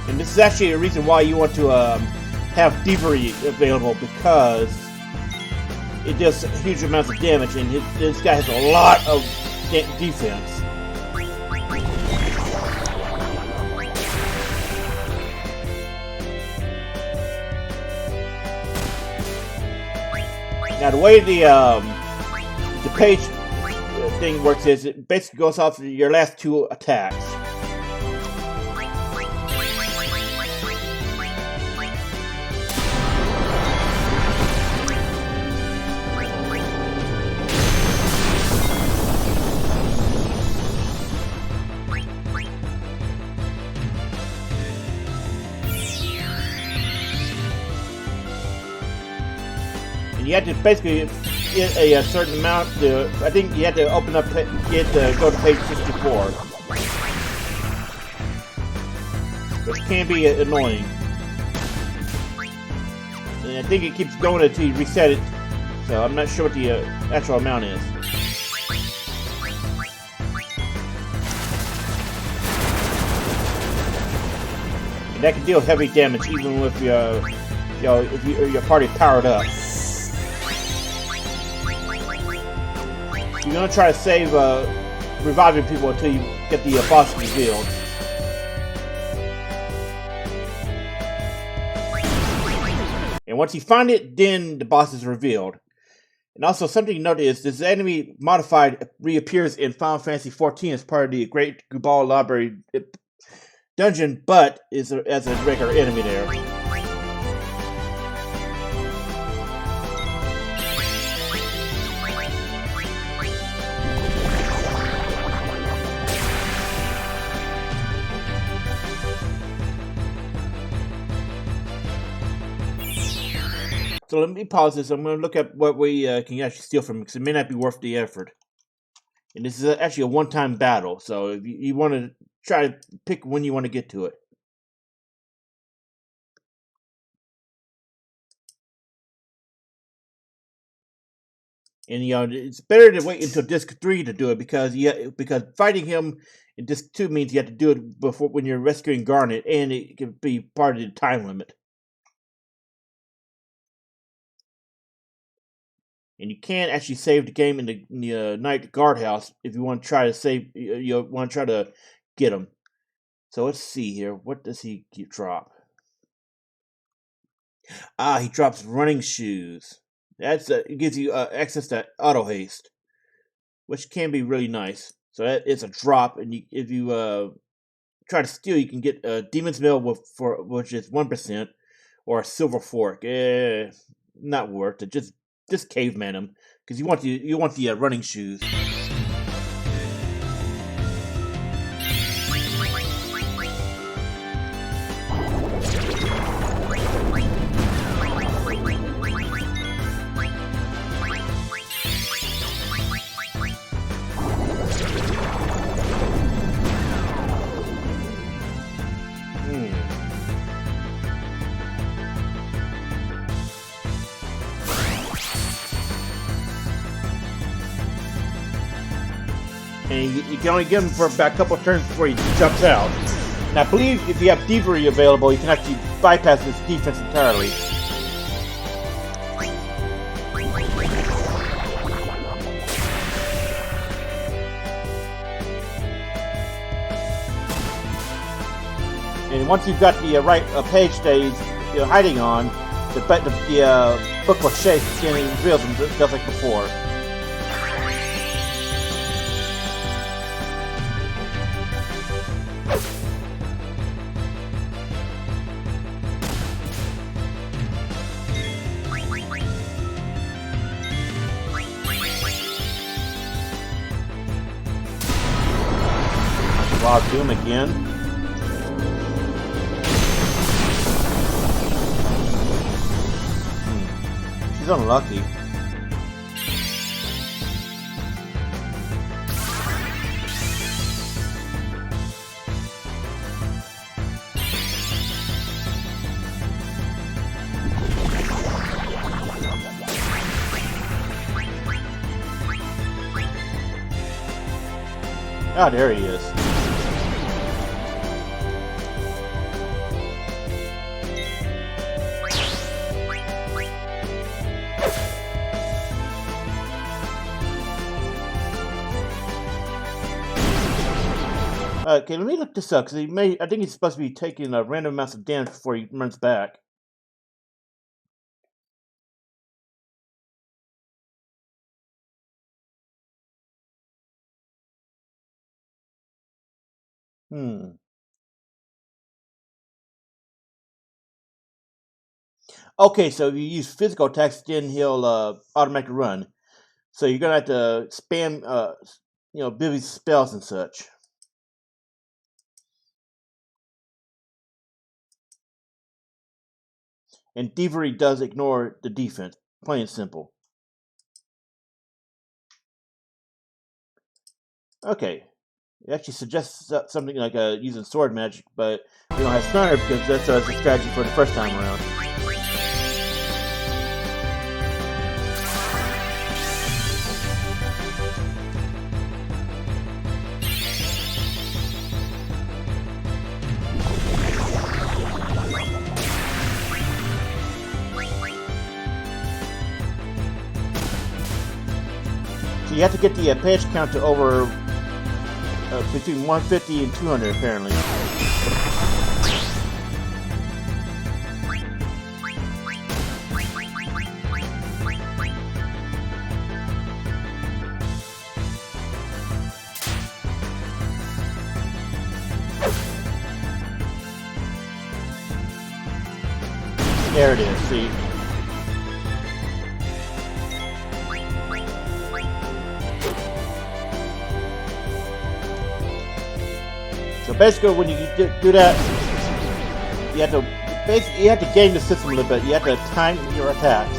And this is actually a reason why you want to have thievery available, because it does huge amounts of damage, and this guy has a lot of defense. Now the way the page thing works is it basically goes off your last 2 attacks. You had to basically get a certain amount. I think you had to open up, go to page 64, which can be annoying. And I think it keeps going until you reset it. So I'm not sure what the actual amount is. And that can deal heavy damage even with your party powered up. You're gonna try to save reviving people until you get the boss revealed. And once you find it, then the boss is revealed. And also, something to note is this enemy modified reappears in Final Fantasy XIV as part of the Great Gubal Library dungeon, but is as a regular enemy there. So let me pause this. I'm going to look at what we can actually steal from it, because it may not be worth the effort. And this is actually a one-time battle, so if you want to try to pick when you want to get to it. And it's better to wait until disc 3 to do it because fighting him in disc 2 means you have to do it before when you're rescuing Garnet, and it can be part of the time limit. And you can actually save the game in the night guardhouse if you want to try to save. You want to try to get him. So let's see here. What does he drop? Ah, he drops running shoes. That's it gives you access to auto haste, which can be really nice. So that it's a drop, and if you try to steal, you can get Demon's Mail which is 1%, or a Silver Fork. Not worth it. Just caveman him because you want the running shoes. And you can only get him for about a couple of turns before he jumps out. And I believe if you have Thievery available, you can actually bypass this defense entirely. And once you've got the right page that he's hiding on, the book will shake and reveals him just like before. Wow, Doom again. She's unlucky. Ah, there he is. Okay, let me look this up because I think he's supposed to be taking a random amount of damage before he runs back. Okay, so if you use physical attacks, then he'll automatically run. So you're gonna have to spam, Bibby's spells and such. And Thievery does ignore the defense, plain and simple. Okay, it actually suggests something like using sword magic, but we don't have Stunner because that's a strategy for the first time around. So you have to get the page count to over between 150 and 200 apparently. There it is, see? So basically, when you do that, you have to game the system a little bit. You have to time your attacks.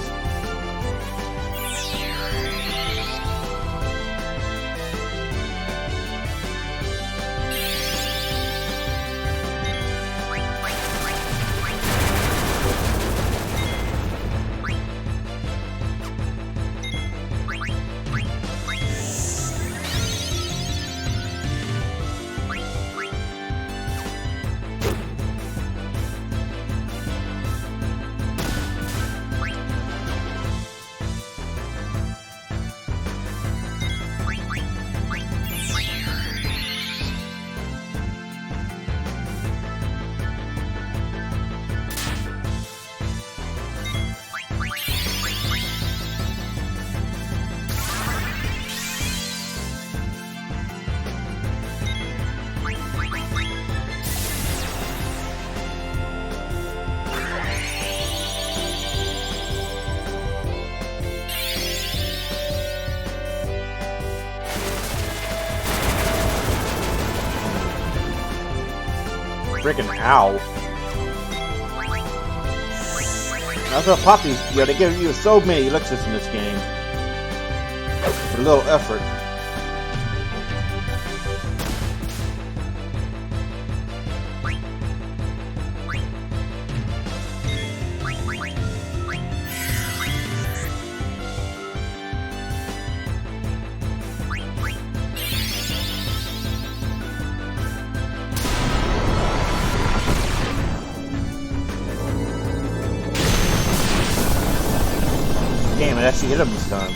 freaking owl. That's what Poppy, yeah, they give you so many elixirs in this game. For a little effort. Damn, it actually hit him this time.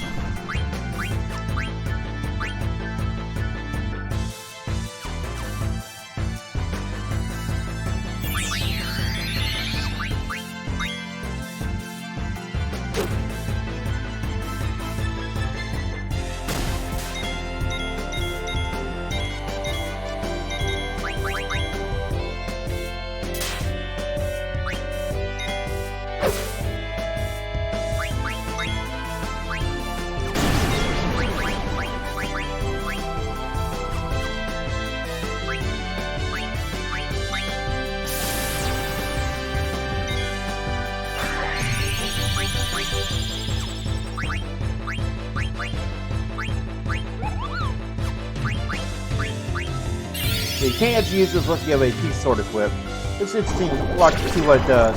You can't actually use this unless you have a key sword equipped. It's interesting to watch to see what it does.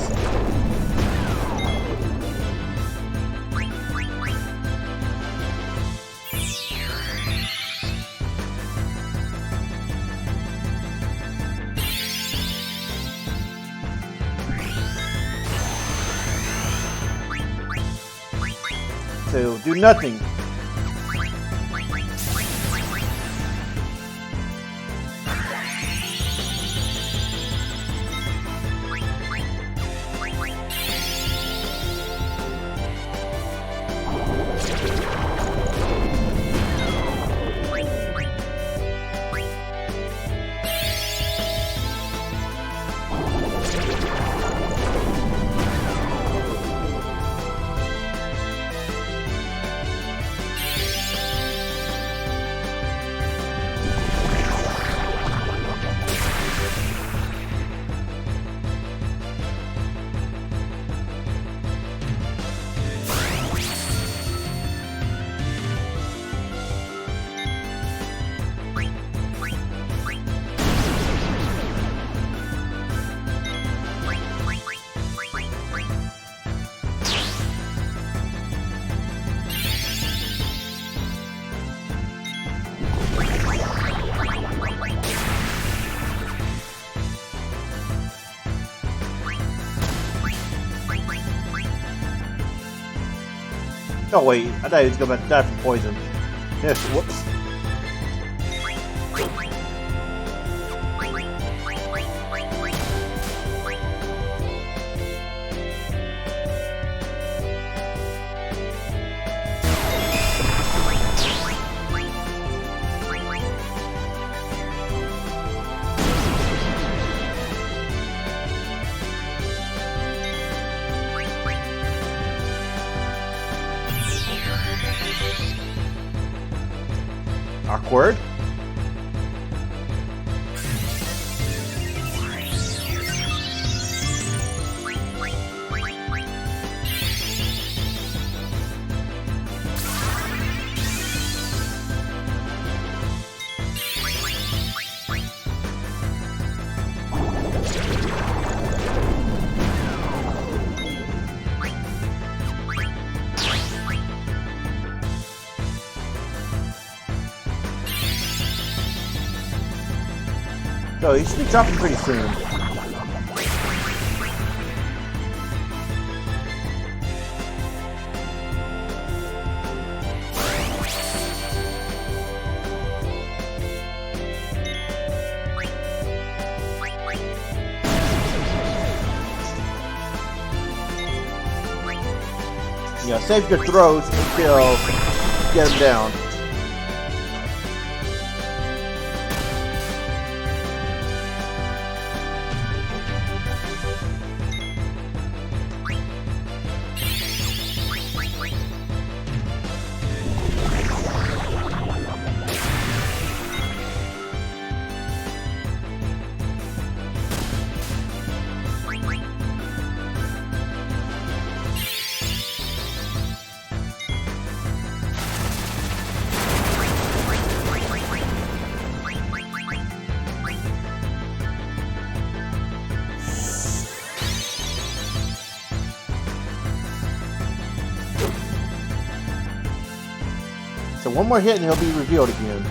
So, do nothing. Oh wait, I thought he was going to die from poison. Yes, whoops. Awkward. So he should be dropping pretty soon. Yeah, save your throws until you get him down. So one more hit and he'll be revealed again.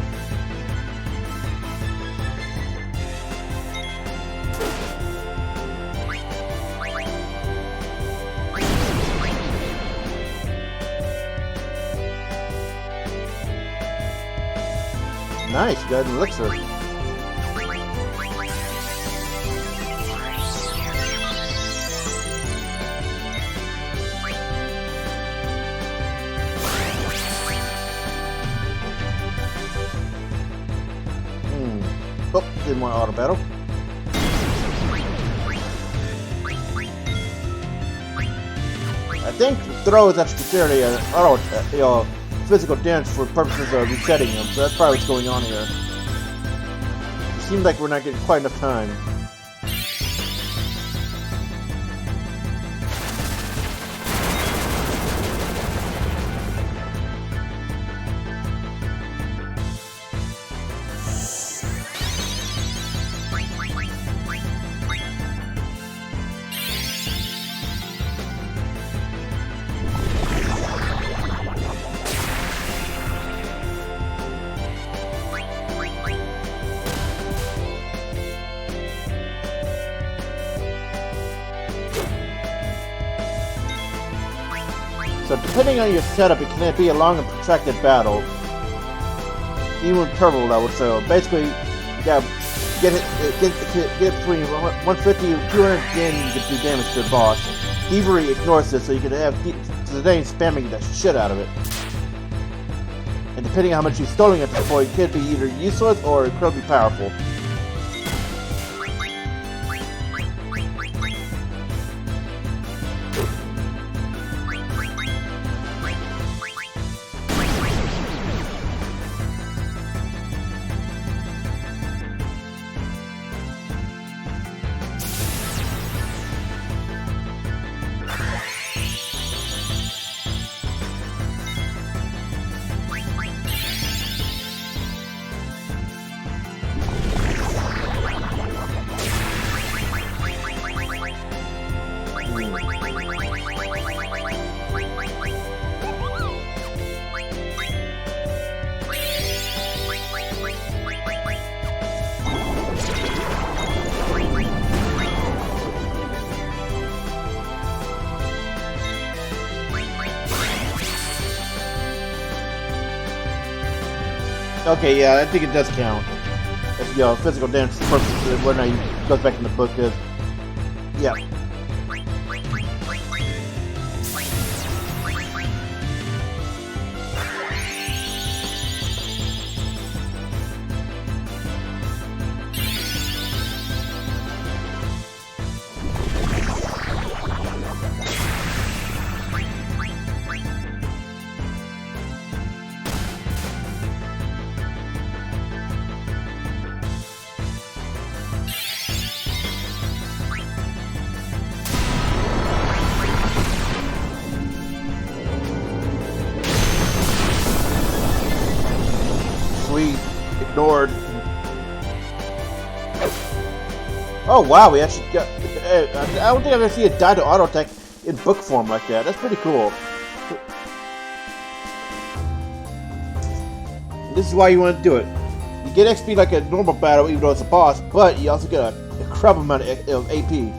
Nice, you got an elixir. Oh, didn't want auto battle. I think throw is actually considered a auto, physical damage for purposes of resetting him, so that's probably what's going on here. It seems like we're not getting quite enough time. So depending on your setup, it can be a long and protracted battle. Even turtled, I would say. Basically, you gotta get between 150 and 200 yen you can do damage to the boss. Thievery ignores this, so you can have Zidane spamming the shit out of it. And depending on how much you're stealing at this point, it could be either useless or incredibly powerful. Okay, yeah, I think it does count. If, physical damage purposes, when I goes back in the book, yeah. Ignored. Oh wow, we actually got. I don't think I've ever seen a die to auto attack in book form like that. That's pretty cool. This is why you want to do it. You get XP like a normal battle, even though it's a boss, but you also get a crap amount of AP.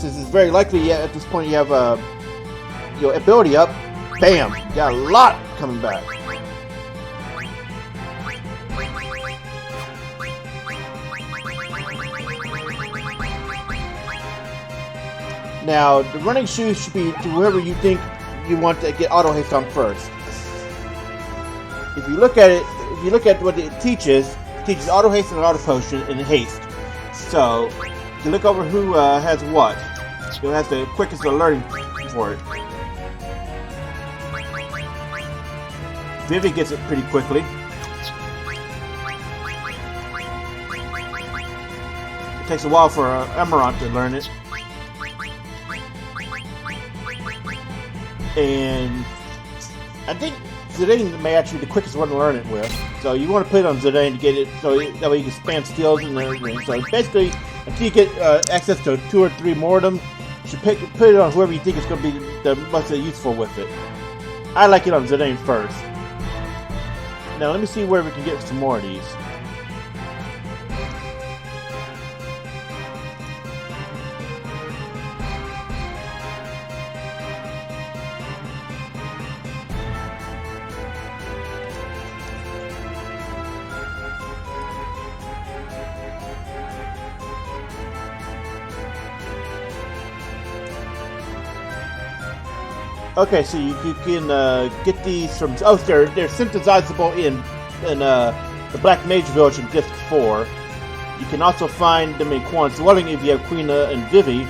Since it's very likely at this point you have your ability up, bam, you got a lot coming back. Now the running shoes should be to whoever you think you want to get auto haste on first. If you look at it, if you look at what it teaches auto haste and auto potion and haste. So you look over who has what. Who has the quickest learning for it. Vivi gets it pretty quickly. It takes a while for Emerald to learn it. And I think Zidane may actually be the quickest one to learn it with. So you want to put it on Zidane to get it, so that way you can spam skills and everything. So basically, until you get access to 2 or 3 more of them, you should put it on whoever you think is going to be the most useful with it. I like it on Zidane first. Now let me see where we can get some more of these. Okay, so you can get these from... Oh, they're synthesizable in the Black Mage Village in Disc 4. You can also find them in Quan's Dwelling if you have Quina and Vivi.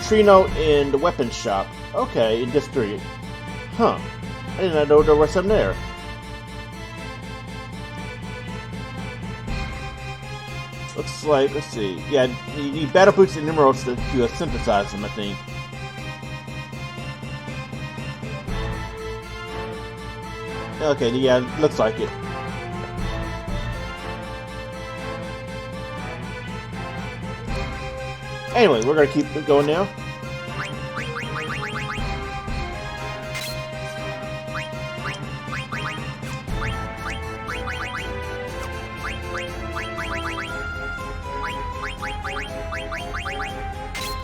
Trino in the Weapons Shop. Okay, in Disc 3. Huh. I did not know there was some there. Looks like... Let's see. Yeah, you need Battle Boots and Emeralds to synthesize them, I think. Okay, yeah, looks like it. Anyway, we're gonna keep it going now.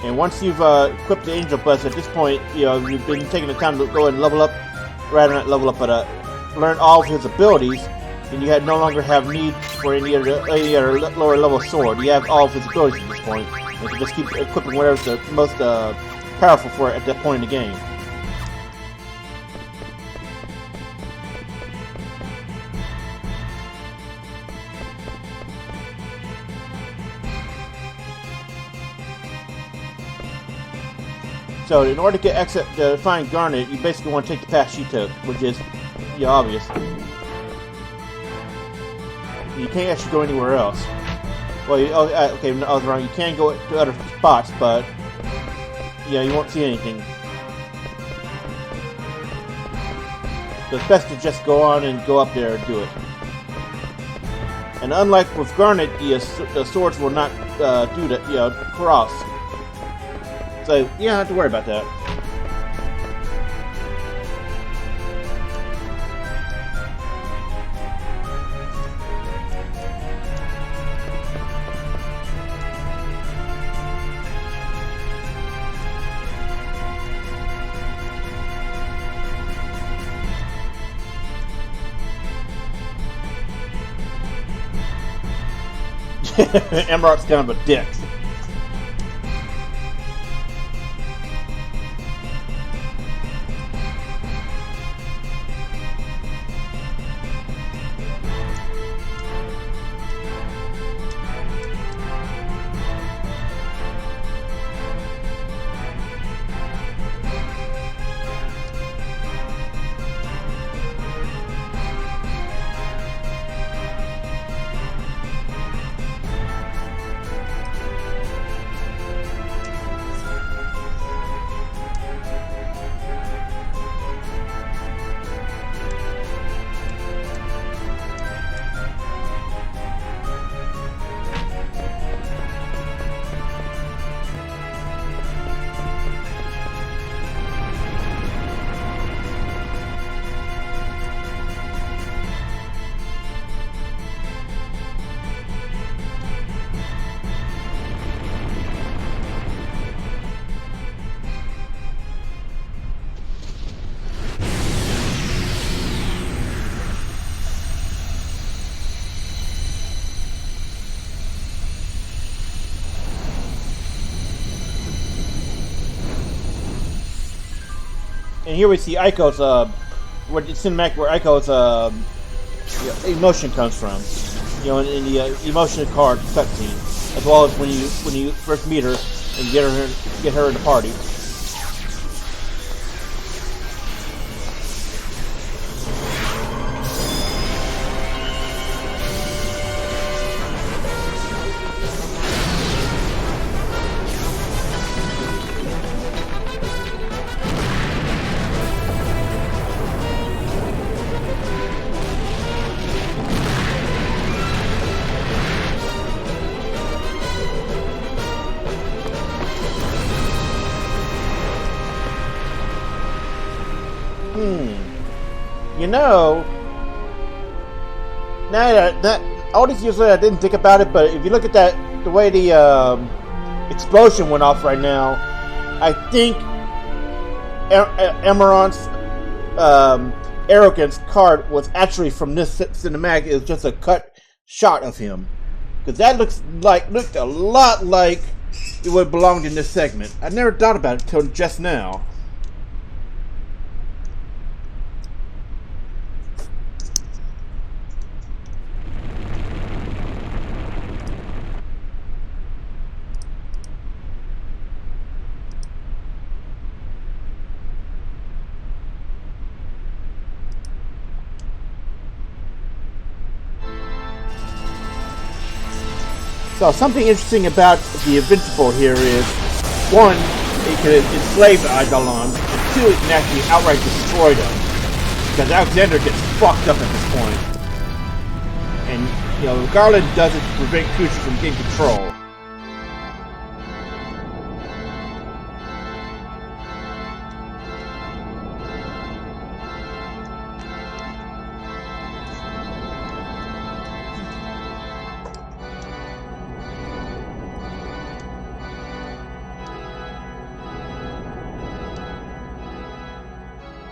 And once you've equipped the Angel Bless, at this point, you know, you've been taking the time to go and level up, rather not level up, but learn all of his abilities, and you no longer have need for any other lower level sword. You have all of his abilities at this point, and you can just keep equipping whatever's the most powerful for it at that point in the game. So in order to get access to find Garnet, you basically want to take the path she took, which is obvious. You can't actually go anywhere else. Well, okay, I was wrong. You can go to other spots, but yeah, you won't see anything. So it's best to just go on and go up there and do it. And unlike with Garnet, the swords will not do that, cross. So you don't have to worry about that. Emerald's kind of a dick. And here we see Aiko's, where the cinematic where Aiko's emotion comes from. In the emotion card cutscene, as well as when you first meet her and get her in the party. You know, now that all these years later, I didn't think about it, but if you look at the way the explosion went off right now, I think Amarant's arrogance card was actually from this cinematic. It was just a cut shot of him, because that looked a lot like it would belong in this segment. I never thought about it until just now. So something interesting about the Invincible here is, one, it can enslave the Eidolons, and two, it can actually outright destroy them. Because Alexander gets fucked up at this point. And, you know, Garland does it to prevent creatures from getting control.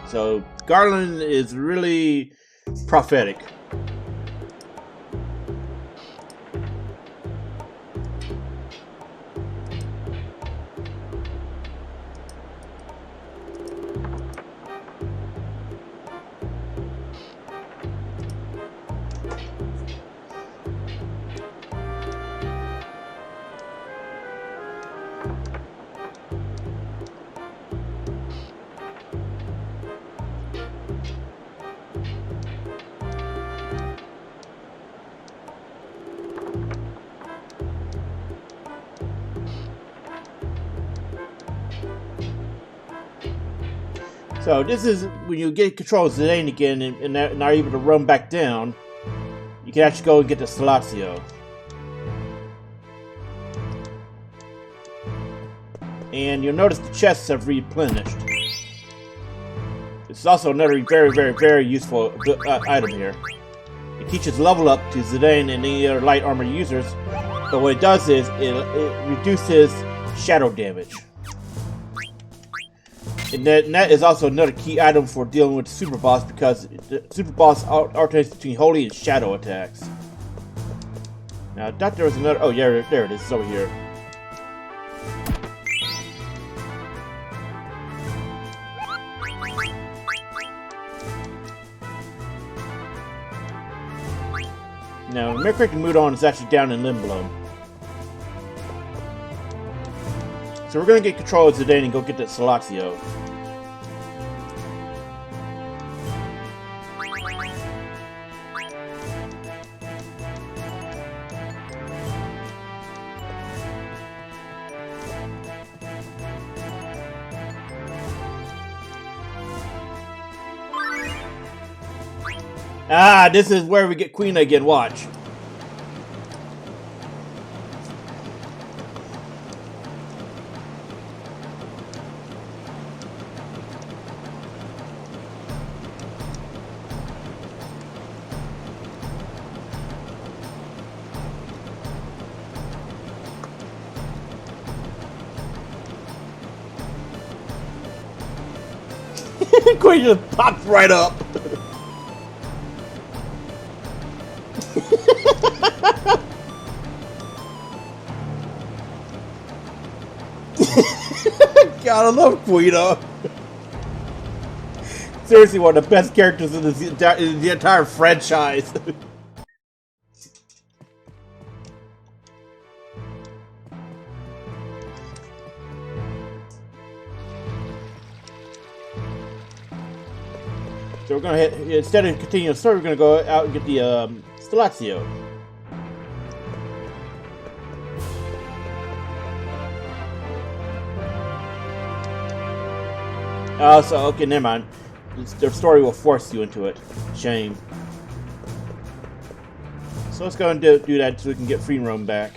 So Garland is really prophetic. So this is when you get control of Zidane again and are able to run back down, you can actually go and get the Salatio. And you'll notice the chests have replenished. This is also another very useful item here. It teaches level up to Zidane and any other light armor users, but what it does is it reduces shadow damage. And that is also another key item for dealing with the Super Boss, because the Super Boss alternates between holy and shadow attacks. Now, I thought there was another. Oh, yeah, there it is. It's over here. Now, Mercury Mudon is actually down in Limblom. So we're going to get control of Zidane and go get that Salatio. Ah, this is where we get Queen again, watch. Queen just pops right up. God, I love Guido. Seriously, one of the best characters in the entire franchise. So we're gonna hit, instead of continuing the story, we're gonna go out and get the Salatio. So okay, never mind. The story will force you into it. Shame. So let's go and do that so we can get free roam back.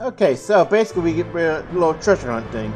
Okay, so basically we get a little treasure hunt thing.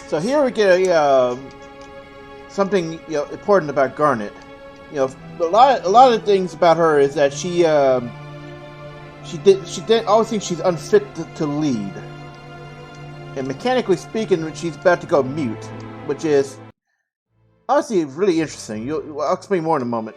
So here we get a something important about Garnet. A lot of things about her is that she always thinks she's unfit to lead, and mechanically speaking, she's about to go mute, which is honestly really interesting. I'll explain more in a moment.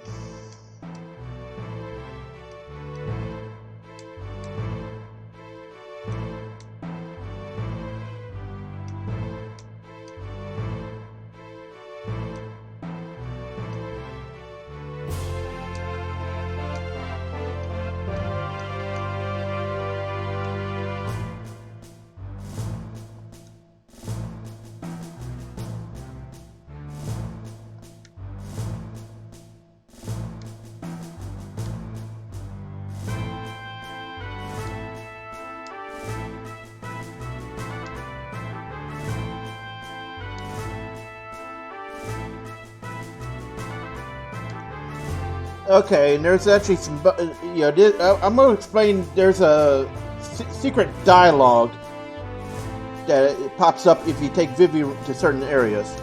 Okay, and there's actually some, I'm going to explain. There's a secret dialogue that it pops up if you take Vivi to certain areas.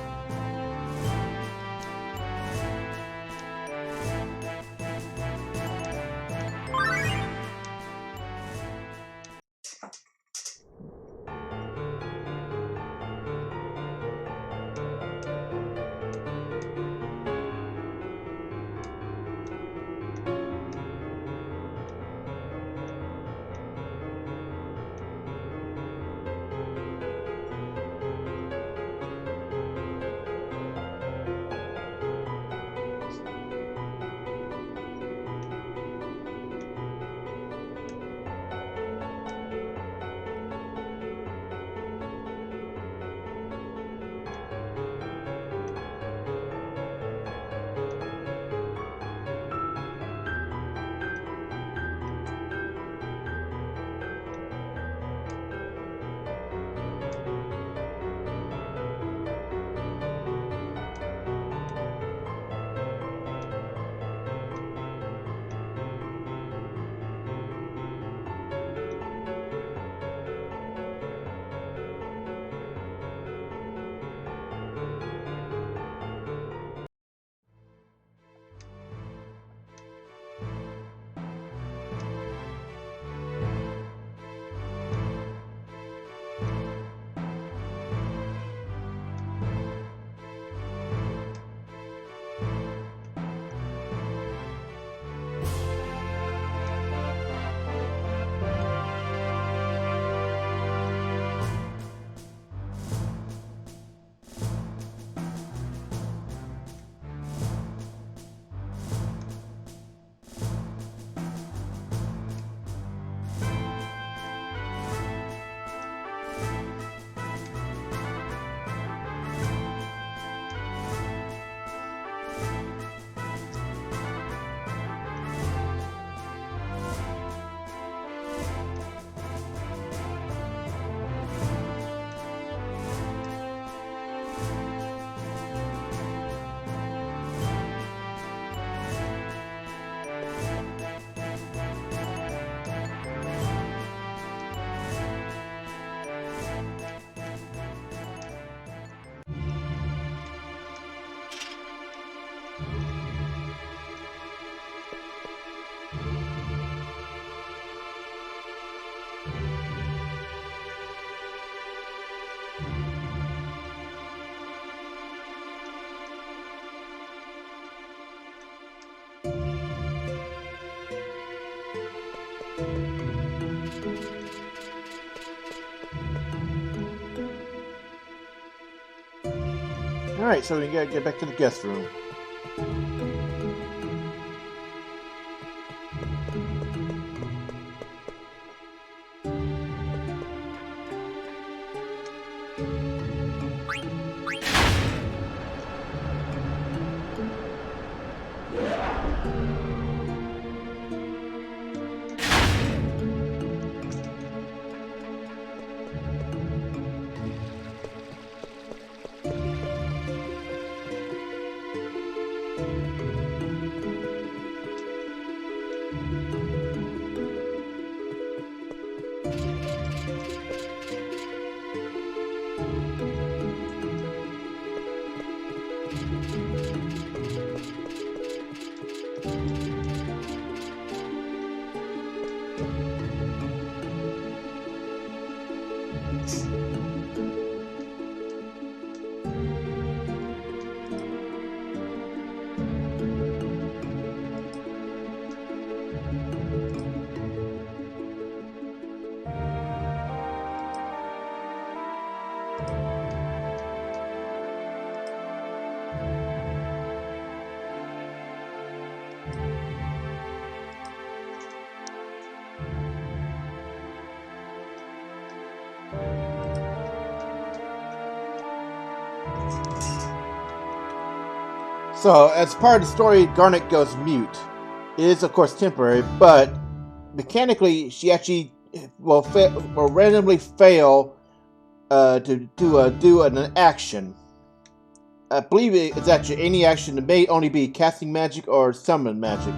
Alright, so we gotta get back to the guest room. So, as part of the story, Garnet goes mute. It is, of course, temporary, but mechanically, she actually will randomly fail to do an action. I believe it's actually any action. It may only be casting magic or summon magic.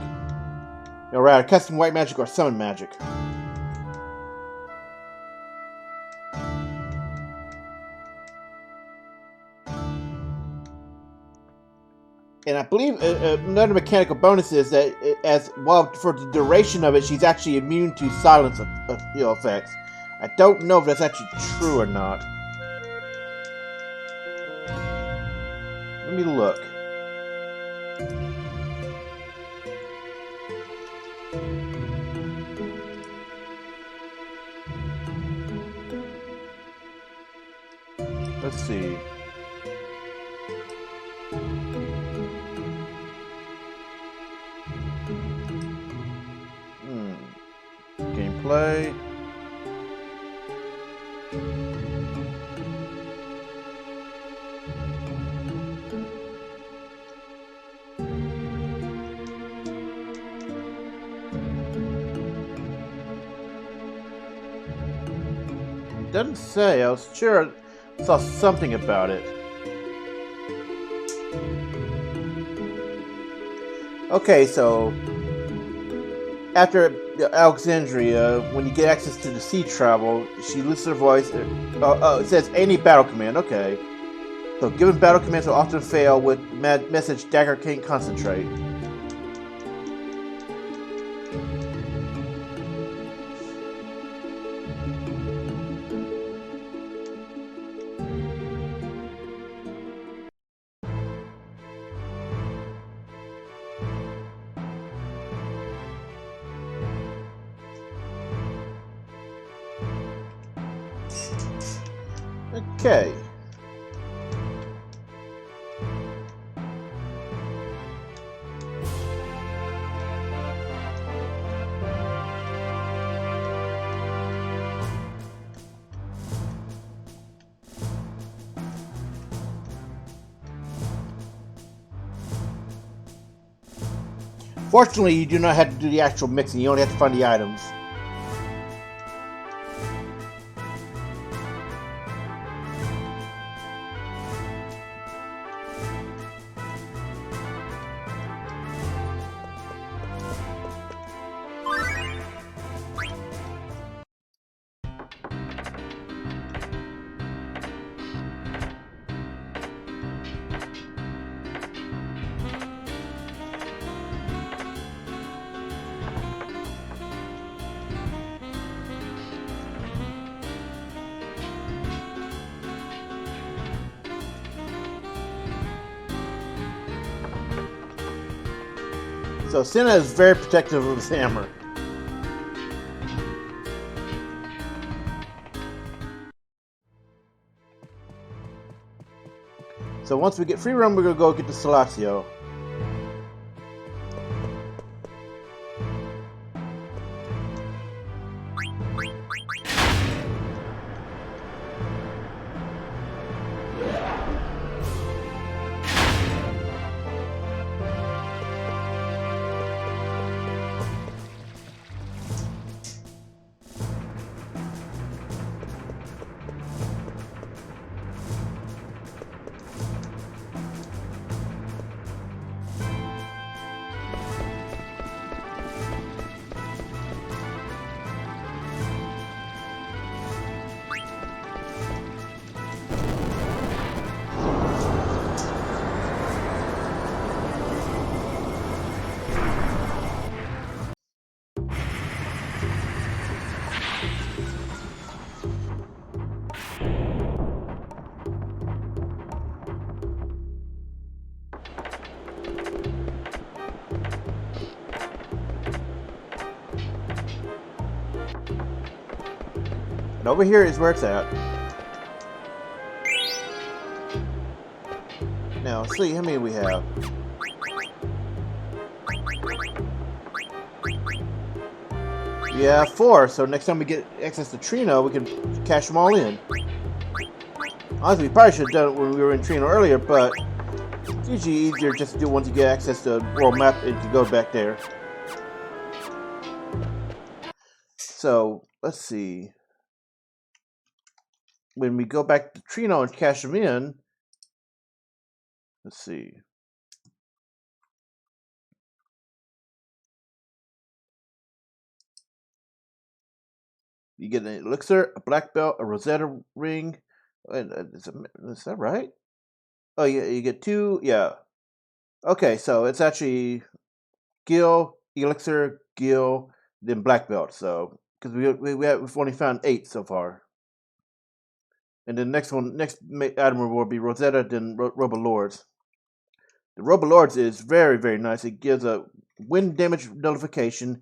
Or rather, casting white magic or summon magic. And I believe another mechanical bonus is that, for the duration of it, she's actually immune to silence effects. I don't know if that's actually true or not. Let me look. Let's see. Gameplay. Doesn't say. I was sure I saw something about it. Okay, so after Alexandria, when you get access to the sea travel, she listens to her voice. It says any battle command. Okay. So given battle commands will often fail with message Dagger can't concentrate. Okay. Fortunately, you do not have to do the actual mixing. You only have to find the items. So Senna is very protective of his hammer. So once we get free roam, we're gonna go get the Salatio. And over here is where it's at. Now, let's see how many we have. Yeah, 4. So next time we get access to Trino, we can cash them all in. Honestly, we probably should have done it when we were in Trino earlier, but it's usually easier just to do it once you get access to the world map and to go back there. So, let's see. When we go back to Trino and cash them in, let's see. You get an elixir, a black belt, a Rosetta ring. Is that right? Oh, yeah, you get 2. Yeah. Okay, so it's actually Gil, elixir, Gil, then black belt. So because we've only found 8 so far. And then next item will be Rosetta, then Robo Lords. The Robo Lords is very, very nice. It gives a wind damage nullification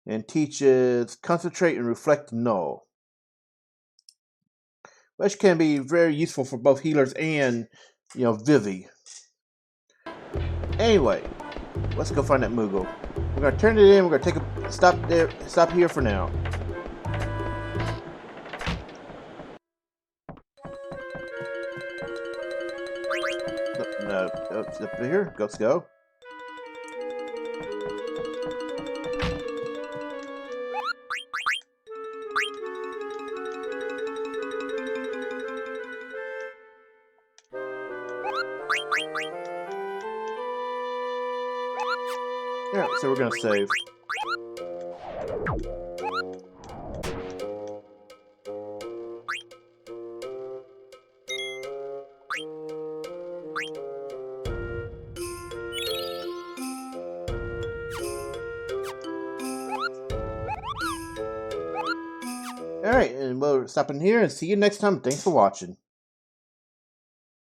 and teaches Concentrate and Reflect Null, which can be very useful for both healers and, Vivi. Anyway, let's go find that Moogle. We're gonna turn it in. We're gonna take a stop here for now. No, up here. Let's go. Yeah, so we're gonna save. Alright, and we'll stop in here and see you next time. Thanks for watching.